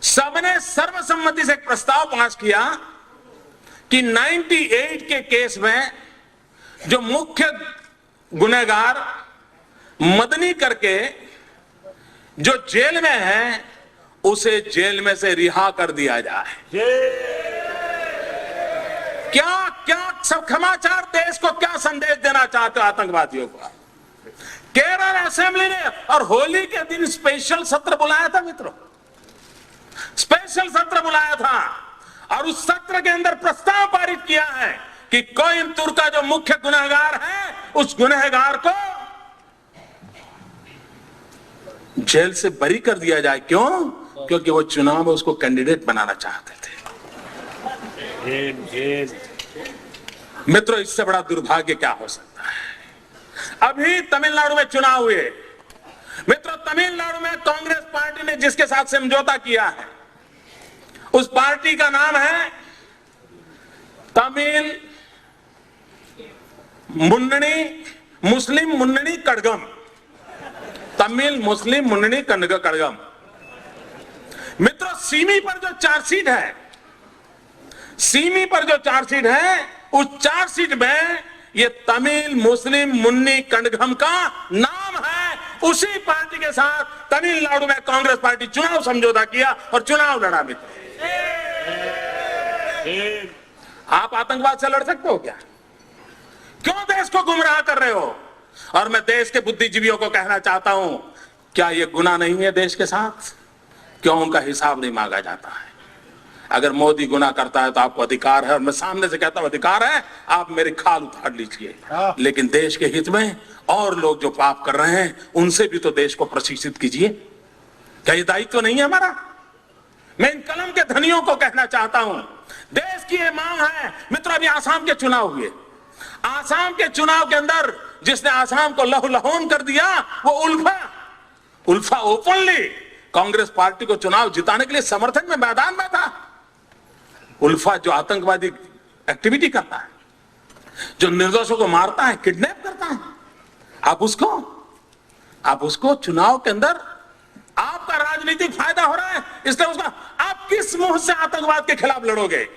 सबने सर्वसम्मति से एक प्रस्ताव पास किया कि 98 के केस में जो मुख्य गुनहगार मदनी करके जो जेल में है उसे जेल में से रिहा कर दिया जाए। क्या क्या सब समाचार देश को क्या संदेश देना चाहते हो आतंकवादियों को? केरल असेंबली ने और होली के दिन स्पेशल सत्र बुलाया था मित्रों, स्पेशल सत्र बुलाया था और उस सत्र के अंदर प्रस्ताव पारित किया है कि कोयंबटूर का जो मुख्य गुनहगार है उस गुनहगार को जेल से बरी कर दिया जाए। क्यों? क्योंकि वो चुनाव में उसको कैंडिडेट बनाना चाहते थे। मित्रों, इससे बड़ा दुर्भाग्य क्या हो सकता है? अभी तमिलनाडु में चुनाव हुए मित्रों, तमिलनाडु में कांग्रेस पार्टी ने जिसके साथ समझौता किया है उस पार्टी का नाम है तमिल मुस्लिम मुन्नी कड़गम, तमिल मुस्लिम मुन्नी कड़गम। मित्रों, सीमी पर जो चार्जशीट है, सीमी पर जो चार्जशीट है उस चार्जशीट में ये तमिल मुस्लिम मुन्नी कड़गम का नाम है। उसी पार्टी के साथ तमिलनाडु में कांग्रेस पार्टी चुनाव समझौता किया और चुनाव लड़ा। मित्र, आप आतंकवाद से लड़ सकते हो क्या? क्यों देश को गुमराह कर रहे हो? और मैं देश के बुद्धिजीवियों को कहना चाहता हूं, क्या यह गुनाह नहीं है देश के साथ? क्यों उनका हिसाब नहीं मांगा जाता है? अगर मोदी गुनाह करता है तो आपको अधिकार है, और मैं सामने से कहता हूं अधिकार है, आप मेरी खाल उतार लीजिए, लेकिन देश के हित में और लोग जो पाप कर रहे हैं उनसे भी तो देश को प्रशिक्षित कीजिए। क्या ये दायित्व तो नहीं है हमारा? मैं इन कलम के धनियों को कहना चाहता हूं, देश की ये मांग है। मित्रों, अभी आसाम के चुनाव हुए, आसाम के चुनाव के अंदर जिसने आसाम को लहूलुहान कर दिया वो उल्फा ओपनली कांग्रेस पार्टी को चुनाव जिताने के लिए समर्थन में मैदान में था। उल्फा जो आतंकवादी एक्टिविटी करता है, जो निर्दोषों को मारता है, किडनैप करता है, आप उसको चुनाव के अंदर आपका राजनीतिक फायदा हो रहा है, इसलिए उसका आप किस मुंह से आतंकवाद के खिलाफ लड़ोगे?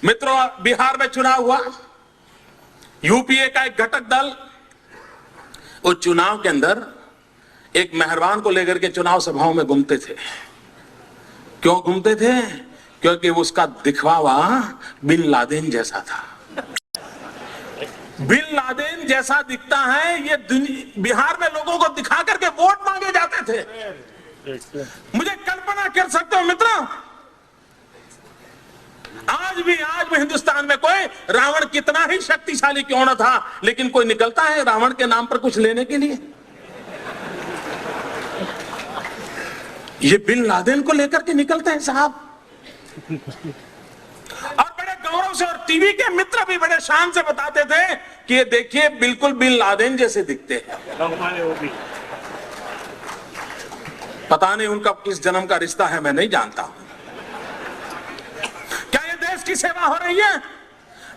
मित्रों, बिहार में चुनाव हुआ, यूपीए का एक घटक दल वो चुनाव के अंदर एक मेहरबान को लेकर के चुनाव सभाओं में घूमते थे। क्यों घूमते थे? क्योंकि उसका दिखवावा बिन लादेन जैसा था। बिन लादेन जैसा दिखता है, ये बिहार में लोगों को दिखा करके वोट मांगे जाते थे। मुझे कल्पना कर सकते हो मित्रों, आज भी हिंदुस्तान में कोई रावण कितना ही शक्तिशाली क्यों न था, लेकिन कोई निकलता है रावण के नाम पर कुछ लेने के लिए? ये बिन लादेन को लेकर के निकलते हैं साहब, और बड़े गौरव से, और टीवी के मित्र भी बड़े शान से बताते थे कि ये देखिए बिल्कुल बिन लादेन जैसे दिखते हैं। पता नहीं उनका किस जन्म का रिश्ता है, मैं नहीं जानता हूं। क्या ये देश की सेवा हो रही है?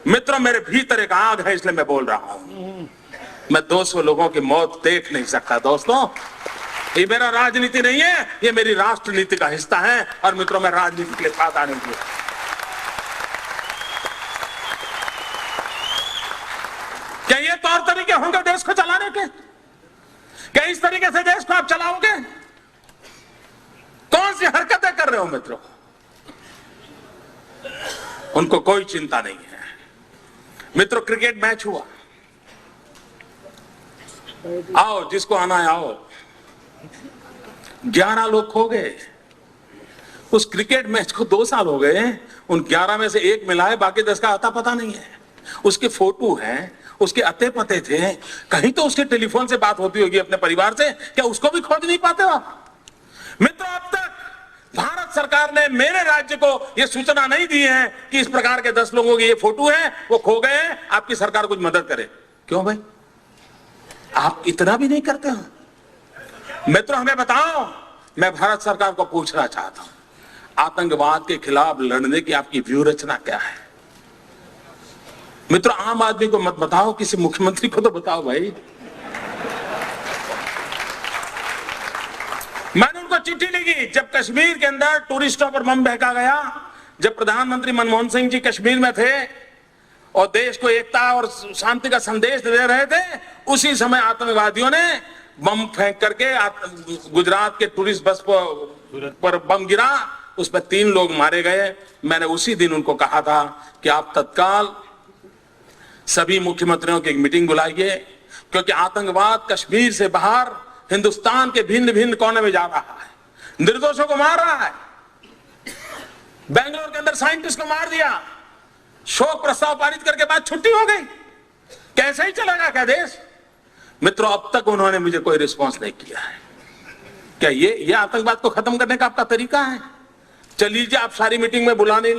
मित्रों, मेरे भीतर एक आग है, इसलिए मैं बोल रहा हूं। मैं 200 लोगों की मौत देख नहीं सकता। दोस्तों, ये मेरा राजनीति नहीं है, ये मेरी राष्ट्र नीति का हिस्सा है। और मित्रों, मैं राजनीति के लिए फायदा नहीं किया। क्या ये तौर तरीके होंगे देश को चलाने के? क्या इस तरीके से देश को आप चलाओगे? कौन सी हरकतें कर रहे हो मित्रों? उनको कोई चिंता नहीं है। मित्रों, क्रिकेट मैच हुआ, आओ जिसको आना है आओ। 11 लोग खो गए। उस क्रिकेट मैच को 2 साल हो गए, उन 11 में से एक मिलाए, बाकी 10 का आता पता नहीं है। उसके फोटो हैं, उसके अते पते थे, कहीं तो उसके टेलीफोन से बात होती होगी अपने परिवार से, क्या उसको भी खोज नहीं पाते हो? मित्रों, अब तक भारत सरकार ने मेरे राज्य को यह सूचना नहीं दी है कि इस प्रकार के 10 लोगों की ये फोटो है, वो खो गए हैं, आपकी सरकार कुछ मदद करे। क्यों भाई, आप इतना भी नहीं करते हो? मित्रों, हमें बताओ, मैं भारत सरकार को पूछना चाहता हूं, आतंकवाद के खिलाफ लड़ने की आपकी व्यूह रचना क्या है? मित्रों, आम आदमी को मत बताओ, किसी मुख्यमंत्री को तो बताओ भाई। मैंने उनको चिट्ठी लिखी जब कश्मीर के अंदर टूरिस्टों पर बम फेंका गया, जब प्रधानमंत्री मनमोहन सिंह जी कश्मीर में थे और देश को एकता और शांति का संदेश दे रहे थे, उसी समय आतंकवादियों ने बम फेंक करके गुजरात के टूरिस्ट बस पर बम गिरा, उस पर 3 लोग मारे गए। मैंने उसी दिन उनको कहा था कि आप तत्काल सभी मुख्यमंत्रियों की एक मीटिंग बुलाइए, क्योंकि आतंकवाद कश्मीर से बाहर हिंदुस्तान के भिन्न भिन्न कोने में जा रहा है, निर्दोषों को मार रहा है। बेंगलोर के अंदर साइंटिस्ट को मार दिया, शोक प्रस्ताव पारित करके बाद छुट्टी हो गई। कैसे ही चलेगा क्या देश? मित्रों, अब तक उन्होंने मुझे कोई रिस्पांस नहीं किया है। क्या ये आतंकवाद को खत्म करने का आपका तरीका है? चलिए, आप सारी मीटिंग में बुलाने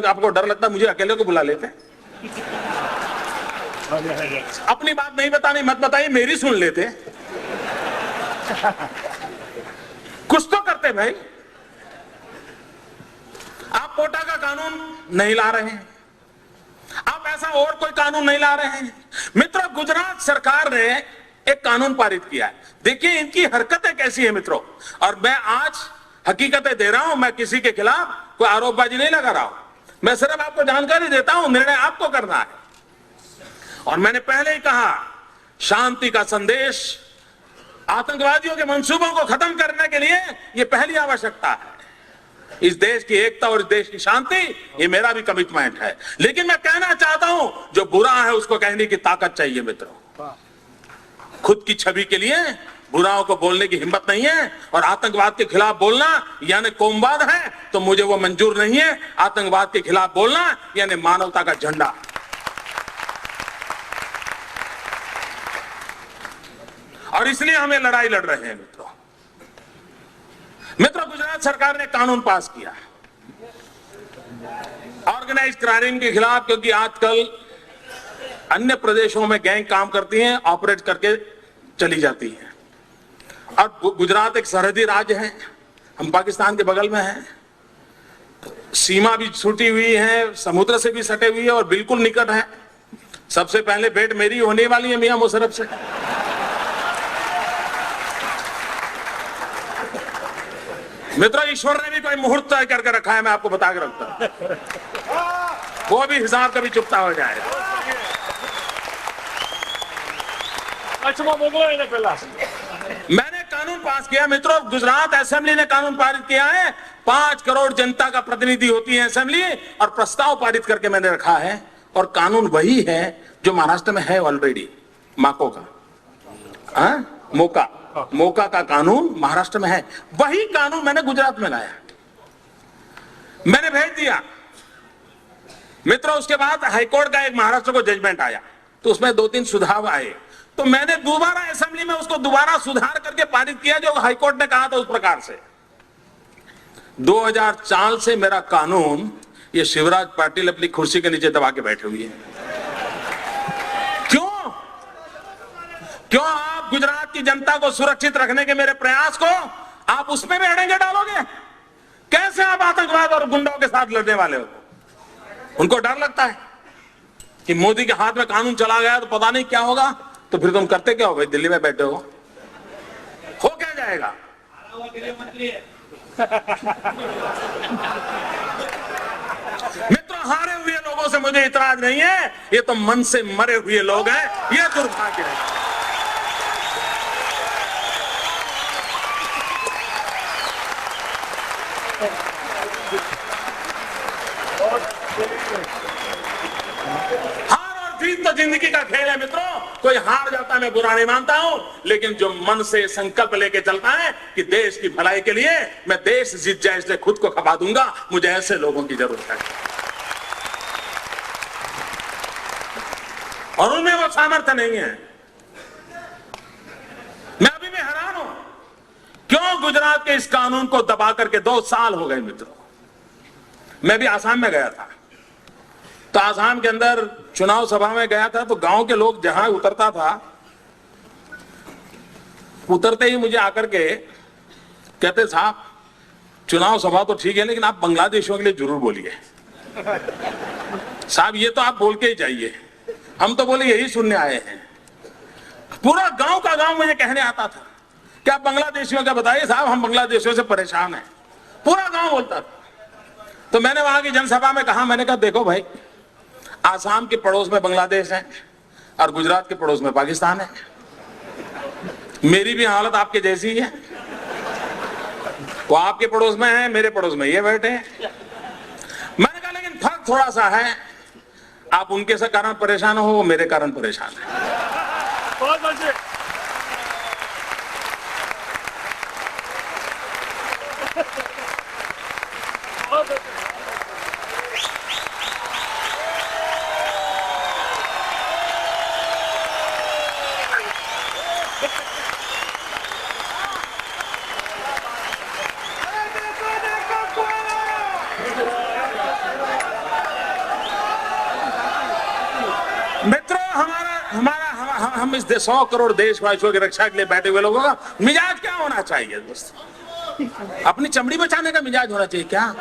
आपको डर लगता, मुझे अकेले को बुला लेते। अपनी बात नहीं बतानी, मत बताइए, मेरी सुन लेते। कुछ तो करते भाई। आप कोटा का कानून नहीं ला रहे हैं, आप ऐसा और कोई कानून नहीं ला रहे हैं। मित्रों, गुजरात सरकार ने एक कानून पारित किया है। देखिए इनकी हरकतें कैसी है मित्रों, और मैं आज हकीकतें दे रहा हूं, मैं किसी के खिलाफ कोई आरोपबाजी नहीं लगा रहा हूं, मैं सिर्फ आपको जानकारी देता हूं, निर्णय आपको करना है। और मैंने पहले ही कहा, शांति का संदेश, आतंकवादियों के मंसूबों को खत्म करने के लिए यह पहली आवश्यकता है। इस देश की एकता और इस देश की शांति, ये मेरा भी कमिटमेंट है। लेकिन मैं कहना चाहता हूं, जो बुरा है उसको कहने की ताकत चाहिए मित्रों। खुद की छवि के लिए बुराओं को बोलने की हिम्मत नहीं है, और आतंकवाद के खिलाफ बोलना यानी कौमवाद है, तो मुझे वो मंजूर नहीं है। आतंकवाद के खिलाफ बोलना यानी मानवता का झंडा। और इसलिए हमें लड़ाई लड़ रहे हैं मित्रों, गुजरात सरकार ने कानून पास किया ऑर्गेनाइज क्राइम के खिलाफ, क्योंकि आजकल अन्य प्रदेशों में गैंग काम करती हैं, ऑपरेट करके चली जाती हैं। और गुजरात एक सरहदी राज्य है, हम पाकिस्तान के बगल में हैं, सीमा भी छूटी हुई है, समुद्र से भी सटे हुई है और बिल्कुल निकट है। सबसे पहले भेंट मेरी होने वाली है मियां मुशर्रफ से। मित्रों, ईश्वर ने भी कोई मुहूर्त तय करके रखा है, मैं आपको बता के रखता हूं, वो भी हिसाब कभी चुकता हो जाए। मैंने कानून पास किया मित्रों, गुजरात असेंबली ने कानून पारित किया है। 5 करोड़ जनता का प्रतिनिधि होती है असेंबली, और प्रस्ताव पारित करके मैंने रखा है। और कानून वही है जो महाराष्ट्र में है ऑलरेडी, माको का, मोका का कानून महाराष्ट्र में है, वही कानून मैंने गुजरात में लाया, मैंने भेज दिया मित्रों। उसके बाद हाईकोर्ट का एक महाराष्ट्र को जजमेंट आया, तो उसमें 2-3 सुधार आए, तो मैंने दोबारा असेंबली में उसको दोबारा सुधार करके पारित किया, जो हाईकोर्ट ने कहा था उस प्रकार से। 2004 से मेरा कानून, ये शिवराज पाटिल अपनी कुर्सी के नीचे दबा के बैठे हुए हैं। क्यों आप गुजरात की जनता को सुरक्षित रखने के मेरे प्रयास को आप उसमें भी अड़ेंगे डालोगे? कैसे आप आतंकवाद और गुंडों के साथ लड़ने वाले हो? उनको डर लगता है कि मोदी के हाथ में कानून चला गया तो पता नहीं क्या होगा, तो फिर तुम करते क्या हो भाई? दिल्ली में बैठे हो क्या जाएगा? मित्रों, हारे हुए लोगों से मुझे इतराज नहीं है, ये तो मन से मरे हुए लोग हैं, ये दुर्भाग्य है। हार और जीत तो जिंदगी का खेल है मित्रों, कोई हार जाता है मैं बुरा नहीं मानता हूं, लेकिन जो मन से संकल्प लेके चलता है कि देश की भलाई के लिए मैं देश जीत जाए इसलिए खुद को खपा दूंगा, मुझे ऐसे लोगों की जरूरत है। और उनमें वो सामर्थ्य नहीं है। मैं अभी भी हैरान हूं, क्यों गुजरात के इस कानून को दबा करके 2 साल हो गए मित्रों। मैं भी आसाम में गया था, तो आसाम के अंदर चुनाव सभा में गया था, तो गांव के लोग जहां उतरता था, उतरते ही मुझे आकर के कहते, साहब चुनाव सभा तो ठीक है, लेकिन आप बांग्लादेशियों के लिए जरूर बोलिए। साहब ये तो आप बोल के ही जाइए, हम तो बोले यही सुनने आए हैं। पूरा गांव का गांव मुझे कहने आता था क्या बांग्लादेशियों का बताइए साहब, हम बांग्लादेशियों से परेशान हैं, पूरा गांव बोलता था। तो मैंने वहां की जनसभा में कहा, मैंने कहा देखो भाई, आसाम के पड़ोस में बांग्लादेश है और गुजरात के पड़ोस में पाकिस्तान है, मेरी भी हालत आपके जैसी ही है। वो आपके पड़ोस में है, मेरे पड़ोस में ये बैठे हैं। मैंने कहा लेकिन फर्क थोड़ा सा है, आप उनके से कारण परेशान हो, वो मेरे कारण परेशान है। बहुत अच्छे। मित्रों, हम इस 100 करोड़ देशवासियों की रक्षा के लिए बैठे हुए लोगों का मिजाज क्या होना चाहिए दोस्त? अपनी चमड़ी बचाने का मिजाज होना चाहिए क्या,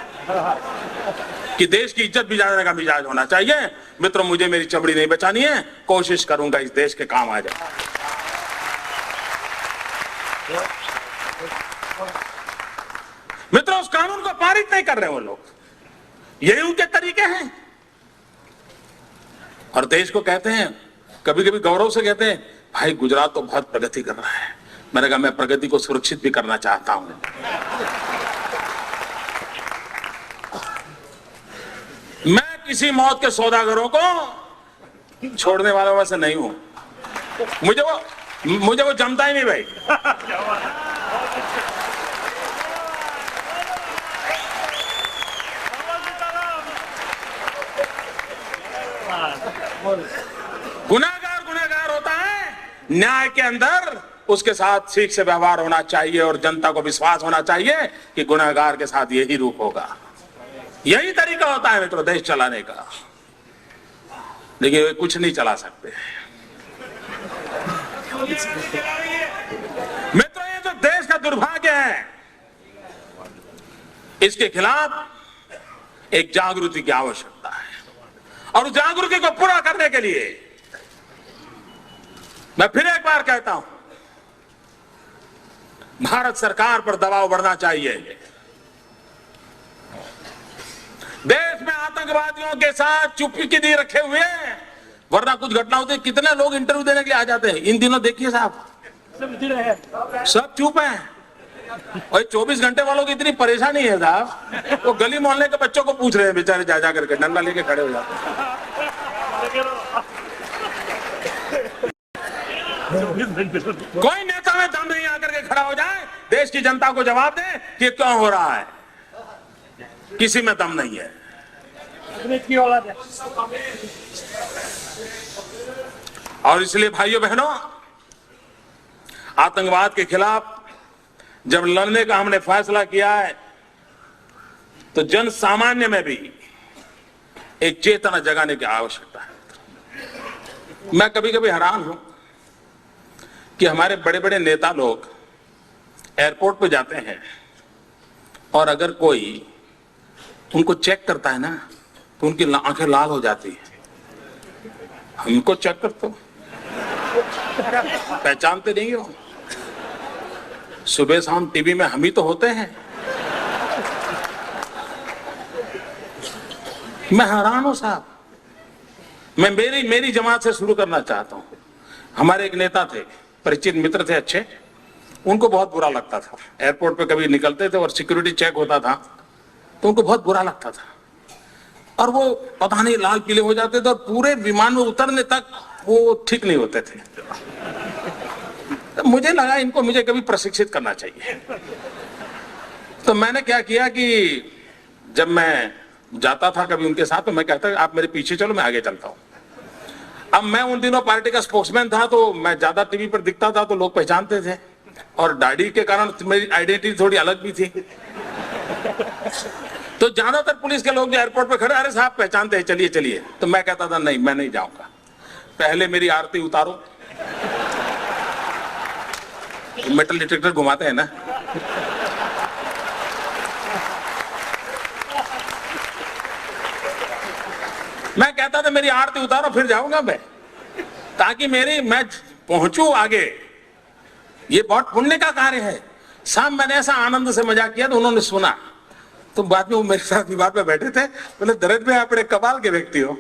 कि देश की इज्जत बचाने का मिजाज होना चाहिए? मित्रों, मुझे मेरी चमड़ी नहीं बचानी है, कोशिश करूंगा इस देश के काम आ जाए। मित्रों, उस कानून को पारित नहीं कर रहे वो लोग, यही उनके तरीके हैं। और देश को कहते हैं, कभी कभी गौरव से कहते हैं, भाई गुजरात तो बहुत प्रगति कर रहा है। मैंने कहा मैं प्रगति को सुरक्षित भी करना चाहता हूं। मैं किसी मौत के सौदागरों को छोड़ने वालों में से नहीं हूं। मुझे वो जमता ही नहीं भाई। गुनहगार होता है, न्याय के अंदर उसके साथ ठीक से व्यवहार होना चाहिए और जनता को विश्वास होना चाहिए कि गुनहगार के साथ यही रूप होगा, यही तरीका होता है मित्रों देश चलाने का। लेकिन वे कुछ नहीं चला सकते। मित्रों, ये जो देश का दुर्भाग्य है, इसके खिलाफ एक जागृति की आवश्यकता है। और उस जागृति को पूरा करने के लिए मैं फिर एक बार कहता हूं, भारत सरकार पर दबाव बढ़ना चाहिए। देश में आतंकवादियों के साथ चुप्पी की दी रखे हुए हैं, वरना कुछ घटना होती है, कितने लोग इंटरव्यू देने के लिए आ जाते हैं। इन दिनों देखिए साहब, सब चुप हैं। और 24 घंटे वालों की इतनी परेशानी है साहब, वो गली मोहल्ले के बच्चों को पूछ रहे हैं बेचारे, जा करके डंडा लेके खड़े हो जाते हैं। कोई नेता में दम नहीं आकर के खड़ा हो जाए, देश की जनता को जवाब दे कि क्यों हो रहा है। किसी में दम नहीं है। और इसलिए भाइयों बहनों, आतंकवाद के खिलाफ जब लड़ने का हमने फैसला किया है, तो जन सामान्य में भी एक चेतना जगाने की आवश्यकता है। मैं कभी कभी हैरान हूं कि हमारे बड़े बड़े नेता लोग एयरपोर्ट पे जाते हैं और अगर कोई उनको चेक करता है ना, तो उनकी आंखें लाल हो जाती है। हमको चेक करते हो, पहचानते नहीं हो? सुबह शाम टीवी में हम ही तो होते हैं। मैं हैरान हूं साहब। मैं मेरी जमात से शुरू करना चाहता हूं। हमारे एक नेता थे, परिचित मित्र थे अच्छे, उनको बहुत बुरा लगता था। एयरपोर्ट पे कभी निकलते थे और सिक्योरिटी चेक होता था, तो उनको बहुत बुरा लगता था और वो पता नहीं लाल पीले हो जाते थे और पूरे विमान में उतरने तक वो ठीक नहीं होते थे। तो मुझे लगा इनको मुझे कभी प्रशिक्षित करना चाहिए। तो मैंने क्या किया कि जब मैं जाता था कभी उनके साथ, तो मैं कहता आप मेरे पीछे चलो, मैं आगे चलता हूँ। अब मैं उन दिनों पार्टी का स्पोक्समैन था, तो मैं ज्यादा टीवी पर दिखता था तो लोग पहचानते थे, और दाढ़ी के कारण मेरी आइडेंटिटी थोड़ी अलग भी थी। तो ज्यादातर पुलिस के लोग जो एयरपोर्ट पे खड़े, अरे साहब पहचानते हैं, चलिए चलिए। तो मैं कहता था नहीं, मैं नहीं जाऊंगा, पहले मेरी आरती उतारो। मेटल डिटेक्टर घुमाते हैं ना, मैं कहता था मेरी आरती उतारो फिर जाऊंगा मैं, ताकि मैं पहुंचू आगे। ये बहुत पुण्य का कार्य है। शाम मैंने ऐसा आनंद से मजाक किया तो उन्होंने सुना, तो बाद में वो मेरे साथ विवाद में बैठे थे, बोले दर्द में आप बड़े कमाल के व्यक्ति हो।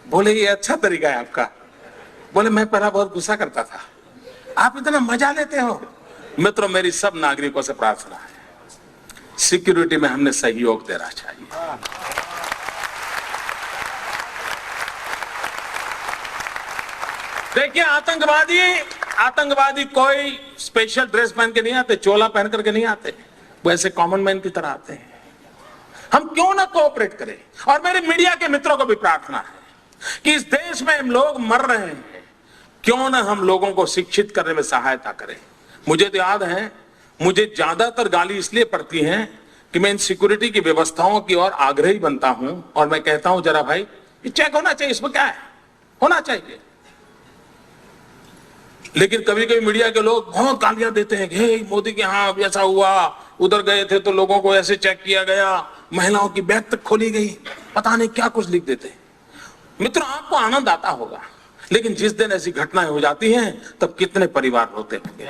बोले ये अच्छा तरीका है आपका। बोले मैं पहला बहुत गुस्सा करता था, आप इतना मजा लेते हो। मित्रों, मेरी सब नागरिकों से प्रार्थना है, सिक्योरिटी में हमने सहयोग देना चाहिए। देखिए, आतंकवादी कोई स्पेशल ड्रेस पहन के नहीं आते, चोला पहन करके नहीं आते, वैसे कॉमन मैन की तरह आते हैं। हम क्यों ना कोऑपरेट करें। और मेरे मीडिया के मित्रों को भी प्रार्थना है कि इस देश में हम लोग मर रहे हैं, क्यों ना हम लोगों को शिक्षित करने में सहायता करें। मुझे तो याद है, मुझे ज्यादातर गाली इसलिए पड़ती है कि मैं इन सिक्योरिटी की व्यवस्थाओं की ओर आग्रही बनता हूं और मैं कहता हूं जरा भाई ये चेक होना चाहिए, इसमें क्या है, होना चाहिए। लेकिन कभी कभी मीडिया के लोग बहुत गालियां देते हैं कि हे मोदी के यहां ऐसा हुआ, उधर गए थे तो लोगों को ऐसे चेक किया गया, महिलाओं की बैग तक खोली गई, पता नहीं क्या कुछ लिख देते हैं। मित्रों, आपको आनंद आता होगा, लेकिन जिस दिन ऐसी घटनाएं हो जाती हैं तब कितने परिवार रोते होंगे।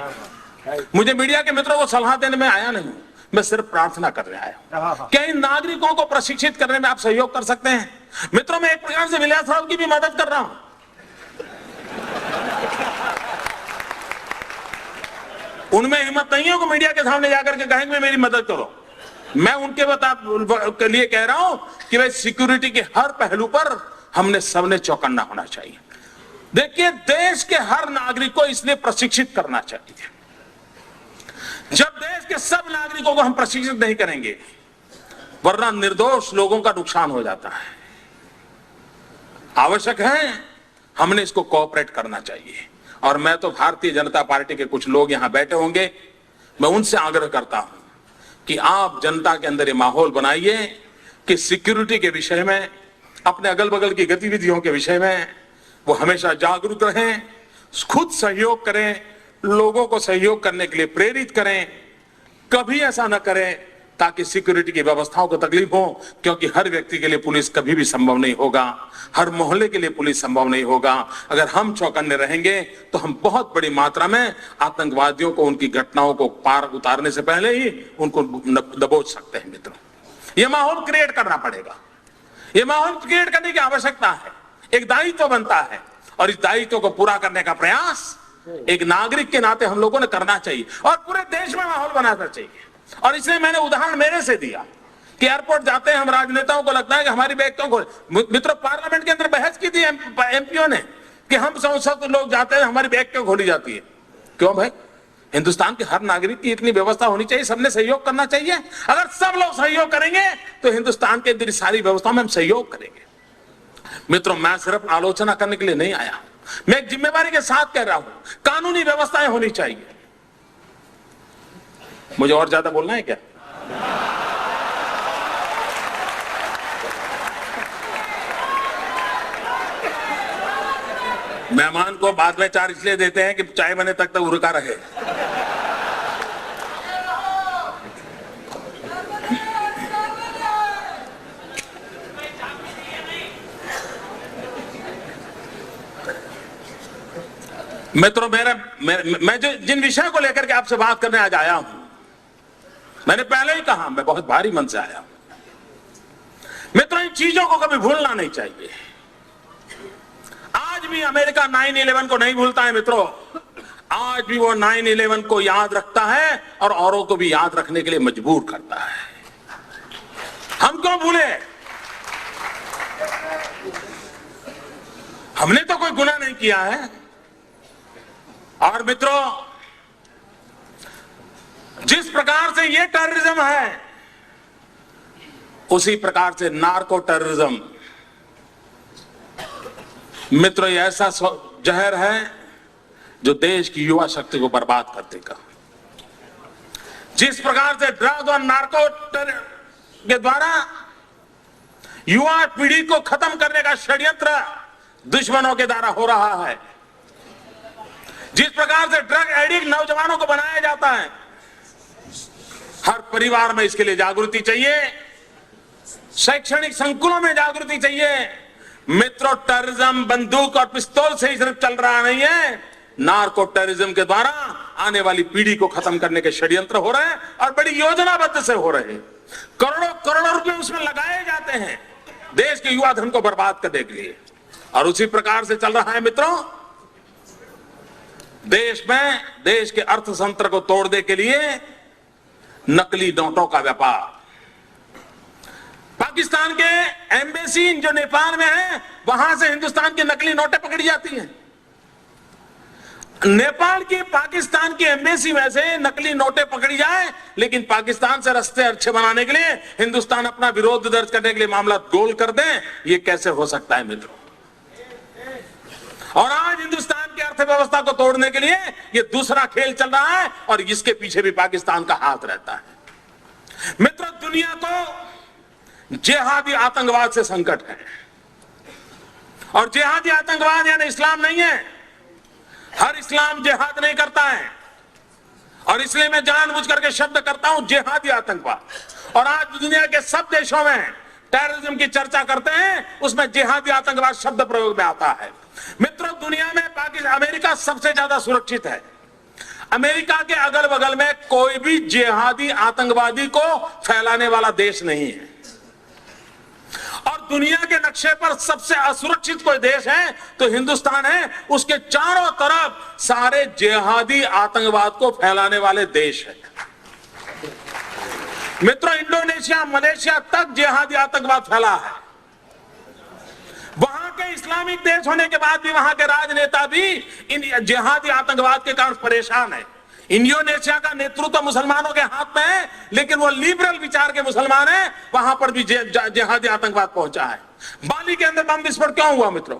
मुझे मीडिया के मित्रों को सलाह देने में आया नहीं, मैं सिर्फ प्रार्थना करने आया हूं। क्या इन नागरिकों को प्रशिक्षित करने में आप सहयोग कर सकते हैं? मित्रों, मैं एक प्रकार से विलास राव की भी मदद कर रहा हूं। उनमें हिम्मत नहीं है कि मीडिया के सामने जाकर के कहेंगे मेरी मदद करो। मैं उनके के लिए कह रहा हूं कि भाई सिक्योरिटी के हर पहलू पर हमने सबने चौकन्ना होना चाहिए। देखिए, देश के हर नागरिक को इसलिए प्रशिक्षित करना चाहिए। जब देश के सब नागरिकों को हम प्रशिक्षित नहीं करेंगे, वरना निर्दोष लोगों का नुकसान हो जाता है। आवश्यक है हमने इसको कोऑपरेट करना चाहिए। और मैं तो भारतीय जनता पार्टी के कुछ लोग यहां बैठे होंगे, मैं उनसे आग्रह करता हूं कि आप जनता के अंदर ये माहौल बनाइए कि सिक्योरिटी के विषय में, अपने अगल बगल की गतिविधियों के विषय में वो हमेशा जागरूक रहें, खुद सहयोग करें, लोगों को सहयोग करने के लिए प्रेरित करें। कभी ऐसा न करें ताकि सिक्योरिटी की व्यवस्थाओं को तकलीफ हो, क्योंकि हर व्यक्ति के लिए पुलिस कभी भी संभव नहीं होगा, हर मोहल्ले के लिए पुलिस संभव नहीं होगा। अगर हम चौकन्ने रहेंगे तो हम बहुत बड़ी मात्रा में आतंकवादियों को उनकी घटनाओं को पार उतारने से पहले ही उनको दबोच सकते हैं। मित्रों, यह माहौल क्रिएट करना पड़ेगा, यह माहौल क्रिएट करने की आवश्यकता है, एक दायित्व बनता है और इस दायित्व को पूरा करने का प्रयास एक नागरिक के नाते हम लोगों ने करना चाहिए और पूरे देश में माहौल बनाना चाहिए। और इसलिए मैंने उदाहरण मेरे से दिया कि एयरपोर्ट जाते हैं हम राजनेताओं को लगता है कि हमारी बैग क्यों खोले। मित्रों, पार्लियामेंट के अंदर बहस की थी एमपीओ ने कि हम संसद लोग जाते हैं हमारी बैग क्यों खोली जाती है। क्यों भाई? हिंदुस्तान के हर नागरिक की इतनी व्यवस्था होनी चाहिए, सबने सहयोग करना चाहिए। अगर सब लोग सहयोग करेंगे तो हिंदुस्तान के अंदर सारी व्यवस्थाओं में हम सहयोग करेंगे। मित्रों, मैं सिर्फ आलोचना करने के लिए नहीं आया, मैं एक जिम्मेवारी के साथ कह रहा हूं, कानूनी व्यवस्थाएं होनी चाहिए। मुझे और ज्यादा बोलना है क्या? मेहमान को बाद में चार इसलिए देते हैं कि चाय बने तक तो रुका रहे। मित्रों, मैं जो जिन विषयों को लेकर के आपसे बात करने आज आया हूं, मैंने पहले ही कहा मैं बहुत भारी मन से आया हूं। मित्रों, इन चीजों को कभी भूलना नहीं चाहिए। आज भी अमेरिका 9/11 को नहीं भूलता है मित्रों, आज भी वो 9/11 को याद रखता है और औरों को भी याद रखने के लिए मजबूर करता है। हम क्यों भूले? हमने तो कोई गुनाह नहीं किया है। और मित्रों, जिस प्रकार से ये टेररिज्म है, उसी प्रकार से नार्को टेररिज्म, मित्रों, ये ऐसा जहर है जो देश की युवा शक्ति को बर्बाद कर देगा। जिस प्रकार से ड्रग और नार्को के द्वारा युवा पीढ़ी को खत्म करने का षड्यंत्र दुश्मनों के द्वारा हो रहा है, जिस प्रकार से ड्रग एडिक्ट नौजवानों को बनाया जाता है, हर परिवार में इसके लिए जागृति चाहिए, शैक्षणिक संकुलों में जागृति चाहिए। मित्रों, टेररिज्म बंदूक और पिस्तौल से ही सिर्फ चल रहा नहीं है, नार्को टेररिज्म के द्वारा आने वाली पीढ़ी को खत्म करने के षड्यंत्र हो रहे हैं और बड़ी योजनाबद्ध से हो रहे हैं। करोड़ों करोड़ों रुपए उसमें लगाए जाते हैं देश के युवा धन को बर्बाद करने के लिए। और उसी प्रकार से चल रहा है मित्रों, देश में देश के अर्थतंत्र को तोड़ने के लिए नकली नोटों का व्यापार। पाकिस्तान के एम्बेसी जो नेपाल में है, वहां से हिंदुस्तान की नकली नोटें पकड़ी जाती हैं। नेपाल की पाकिस्तान की एम्बेसी में से नकली नोटें पकड़ी जाए, लेकिन पाकिस्तान से रास्ते अच्छे बनाने के लिए हिंदुस्तान अपना विरोध दर्ज करने के लिए मामला गोल कर दे, ये कैसे हो सकता है मित्रों? और आज हिंदुस्तान की अर्थव्यवस्था को तोड़ने के लिए ये दूसरा खेल चल रहा है और इसके पीछे भी पाकिस्तान का हाथ रहता है। मित्रों, दुनिया को जिहादी आतंकवाद से संकट है और जिहादी आतंकवाद यानी इस्लाम नहीं है। हर इस्लाम जिहाद नहीं करता है और इसलिए मैं जानबूझ करके शब्द करता हूं जिहादी आतंकवाद। और आज दुनिया के सब देशों में टेररिज्म की चर्चा करते हैं, उसमें जिहादी आतंकवाद शब्द प्रयोग में आता है। मित्रों, दुनिया में अमेरिका सबसे ज्यादा सुरक्षित है। अमेरिका के अगल बगल में कोई भी जिहादी आतंकवादी को फैलाने वाला देश नहीं है। और दुनिया के नक्शे पर सबसे असुरक्षित कोई देश है तो हिंदुस्तान है। उसके चारों तरफ सारे जिहादी आतंकवाद को फैलाने वाले देश हैं। मित्रों, इंडोनेशिया, मलेशिया तक जिहादी आतंकवाद फैला है। वहां के इस्लामिक देश होने के बाद भी वहां के राजनेता भी इन जिहादी आतंकवाद के कारण परेशान है। इंडोनेशिया का नेतृत्व मुसलमानों के हाथ में है, लेकिन वो लिबरल विचार के मुसलमान हैं, वहां पर भी जिहादी आतंकवाद पहुंचा है। बाली के अंदर बम विस्फोट क्यों हुआ मित्रों?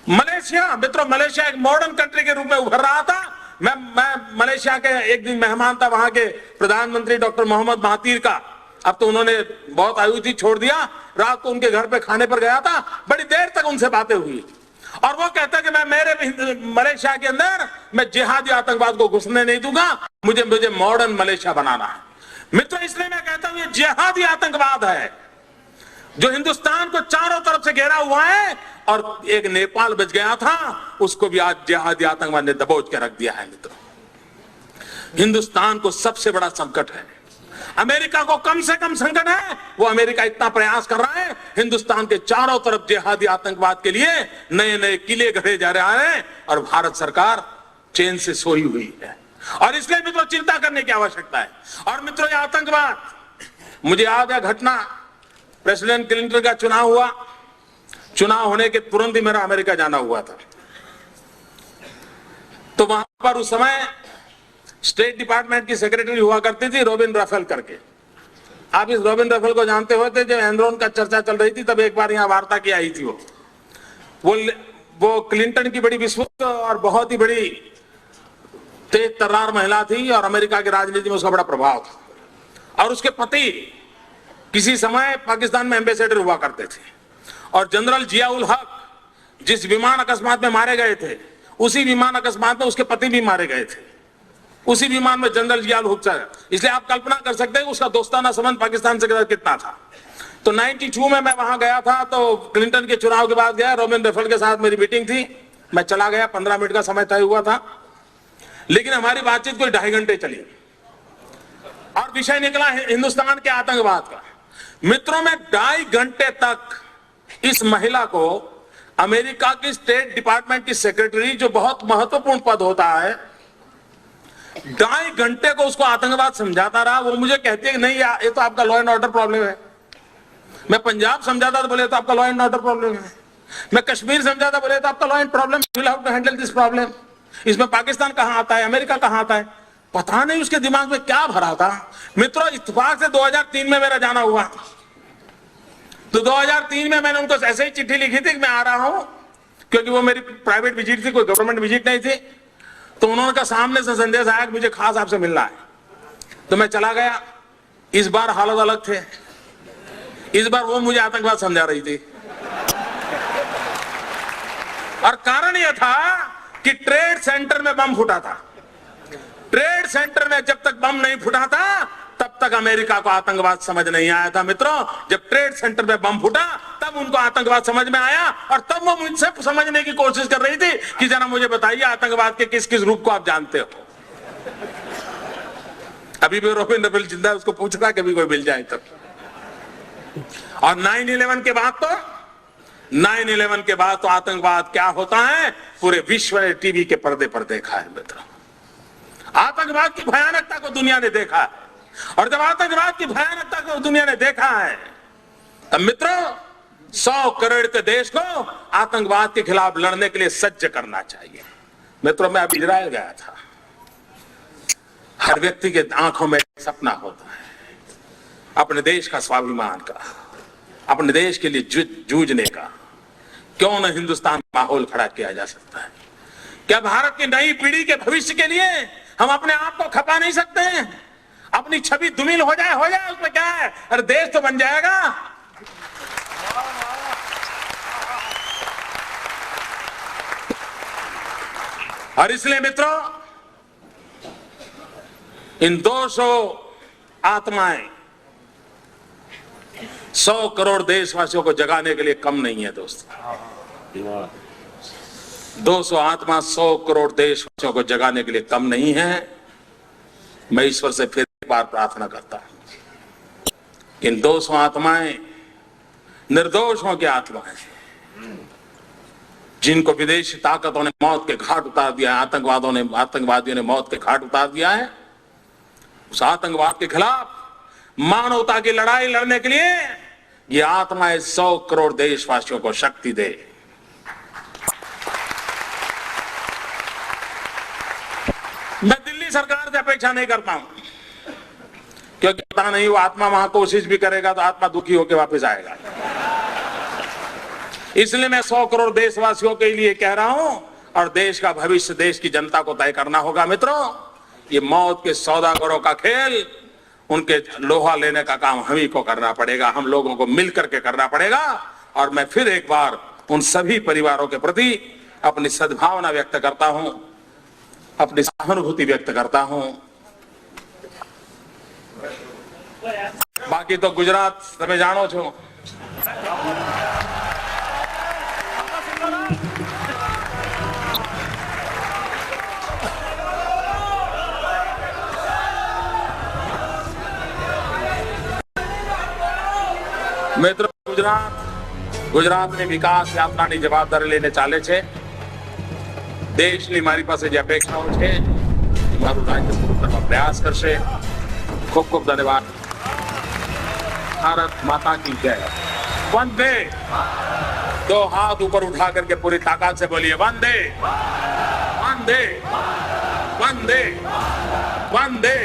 मलेशिया एक मॉडर्न कंट्री के रूप में उभर रहा था। मैं मलेशिया के एक दिन मेहमान था, वहां के प्रधानमंत्री डॉक्टर मोहम्मद महातीर का। अब तो उन्होंने बहुत आयु थी, छोड़ दिया। रात को उनके घर पे खाने पर गया था, बड़ी देर तक उनसे बातें हुई और वो कहता कि मैं मेरे मलेशिया के अंदर मैं जिहादी आतंकवाद को घुसने नहीं दूंगा, मुझे मॉडर्न मलेशिया बनाना है। मित्रों, इसलिए मैं कहता हूं ये जिहादी आतंकवाद है जो हिंदुस्तान को चारों तरफ से घेरा हुआ है। और एक नेपाल बच गया था, उसको भी आज जिहादी आतंकवाद ने दबोच के रख दिया है। मित्रों, हिंदुस्तान को सबसे बड़ा संकट है। अमेरिका को कम से कम संकट है। वो अमेरिका इतना प्रयास कर रहा है, हिंदुस्तान के चारों तरफ जिहादी आतंकवाद के लिए नए नए किले गढ़े जा रहे हैं और भारत सरकार चैन से सोई हुई है। और इसलिए मित्रों चिंता करने की आवश्यकता है। और मित्रों, ये आतंकवाद, मुझे याद है घटना, प्रेसिडेंट क्लिंटन का चुनाव हुआ। चुनाव होने के तुरंत ही मेरा अमेरिका जाना हुआ था। तो वहां पर उस समय स्टेट डिपार्टमेंट की सेक्रेटरी हुआ करती थी रॉबिन राफेल करके। आप इस रॉबिन राफेल को जानते होते, जब एनरॉन का चर्चा चल रही थी तब एक बार यहां वार्ता की आई थी। वो क्लिंटन की बड़ी विश्वस्त और बहुत ही बड़ी तेज तर्रार महिला थी और अमेरिका की राजनीति में उसका बड़ा प्रभाव था। और उसके पति किसी समय पाकिस्तान में एम्बेसडर हुआ करते थे। और जनरल जियाउल हक जिस विमान अकस्मात में मारे गए थे, उसी विमान अकस्मात में उसके पति भी मारे गए थे। उसी विमान में जनरल जियाउल हक था। इसलिए आप कल्पना कर सकते हैं उसका दोस्ताना संबंध पाकिस्तान से कितना था। तो 92 में मैं वहां गया था, तो क्लिंटन के चुनाव के बाद गया, रॉबिन राफेल के साथ मेरी मीटिंग थी। मैं चला गया, 15 मिनट का समय तय हुआ था, लेकिन हमारी बातचीत कोई 2.5 घंटे चली और विषय निकला हिंदुस्तान के आतंकवाद का। मित्रों, में 2.5 घंटे तक इस महिला को अमेरिका की स्टेट डिपार्टमेंट की सेक्रेटरी, जो बहुत महत्वपूर्ण पद होता है, 2.5 घंटे को उसको आतंकवाद समझाता रहा। वो मुझे कहती है कि नहीं, ये तो आपका लॉ एंड ऑर्डर प्रॉब्लम है। मैं पंजाब समझाता तो बोले तो आपका लॉ एंड ऑर्डर प्रॉब्लम है। मैं कश्मीर समझाता, बोले तो आपका law and problem, you will have to handle this problem. इसमें पाकिस्तान कहां आता है, अमेरिका कहां आता है, पता नहीं उसके दिमाग में क्या भरा था। मित्रों, इत्तेफाक से 2003 में मेरा जाना हुआ। तो 2003 में मैंने उनको ऐसे ही चिट्ठी लिखी थी कि मैं आ रहा हूं, क्योंकि वो मेरी प्राइवेट विजिट थी, कोई गवर्नमेंट विजिट नहीं थी। तो उन्होंने कहा सामने से संदेश आया कि मुझे खास आपसे मिलना है। तो मैं चला गया। इस बार हालत अलग थे। इस बार वो मुझे आतंकवाद समझा रही थी और कारण यह था कि ट्रेड सेंटर में बम फूटा था। ट्रेड सेंटर में जब तक बम नहीं फूटा था तब तक अमेरिका को आतंकवाद समझ नहीं आया था। मित्रों, जब ट्रेड सेंटर में बम फूटा तब उनको आतंकवाद समझ में आया और तब वो मुझसे समझने की कोशिश कर रही थी कि जरा मुझे बताइए आतंकवाद के किस किस रूप को आप जानते हो। अभी भी रोबिन रफेल जिंदा है, उसको पूछना कभी कोई मिल जाए तो। और 9/11 के बाद तो 9/11 के बाद तो आतंकवाद क्या होता है पूरे विश्व ने टीवी के पर्दे पर देखा है मित्रों। आतंकवाद की भयानकता को दुनिया ने देखा है, और जब आतंकवाद की भयानकता को दुनिया ने देखा है तब मित्रों 100 करोड़ के देश को आतंकवाद के खिलाफ लड़ने के लिए सज्ज करना चाहिए। मित्रों, मैं अभी इजराइल गया था। हर व्यक्ति के आंखों में एक सपना होता है अपने देश का स्वाभिमान का, अपने देश के लिए जूझने का। क्यों न हिंदुस्तान माहौल खड़ा किया जा सकता है? क्या भारत की नई पीढ़ी के भविष्य के लिए हम अपने आप को खपा नहीं सकते हैं? अपनी छवि धूमिल हो जाए उसमें क्या है, अरे देश तो बन जाएगा। और इसलिए मित्रों, इन 200 आत्माएं 100 करोड़ देशवासियों को जगाने के लिए कम नहीं है दोस्तों। 200 आत्मा 100 करोड़ देशवासियों को जगाने के लिए कम नहीं है। मैं ईश्वर से फिर एक बार प्रार्थना करता हूं, इन 200 आत्माएं निर्दोषों की आत्माएं, जिनको विदेशी ताकतों ने मौत के घाट उतार दिया है, आतंकवादियों ने मौत के घाट उतार दिया है, उस आतंकवाद के खिलाफ मानवता की लड़ाई लड़ने के लिए ये आत्माएं 100 करोड़ देशवासियों को शक्ति दे। मैं दिल्ली सरकार से अपेक्षा नहीं करता हूं, क्योंकि पता नहीं वो आत्मा वहां कोशिश भी करेगा तो आत्मा दुखी होकर वापस आएगा। इसलिए मैं 100 करोड़ देशवासियों के लिए कह रहा हूं, और देश का भविष्य देश की जनता को तय करना होगा। मित्रों, ये मौत के सौदागरों का खेल, उनके लोहा लेने का काम हम ही को करना पड़ेगा, हम लोगों को मिलकर के करना पड़ेगा। और मैं फिर एक बार उन सभी परिवारों के प्रति अपनी सद्भावना व्यक्त करता हूं, अपनी सहानुभूति व्यक्त करता हूं। बाकी तो गुजरात તમે જાણો છો। મિત્રો, ગુજરાતની વિકાસ યાત્રાની જવાબદારી લઈને ચાલે છે। દેશની મારી પાસે જે અપેક્ષાઓ છે મારું રાજ્ય પૂરું કરવા પ્રયાસ કરશે। ખૂબ ખૂબ ધન્યવાદ। भारत माता की जय। वंदे। 2 हाथ ऊपर उठा करके पूरी ताकत से बोलिए वंदे वंदे वंदे वंदे।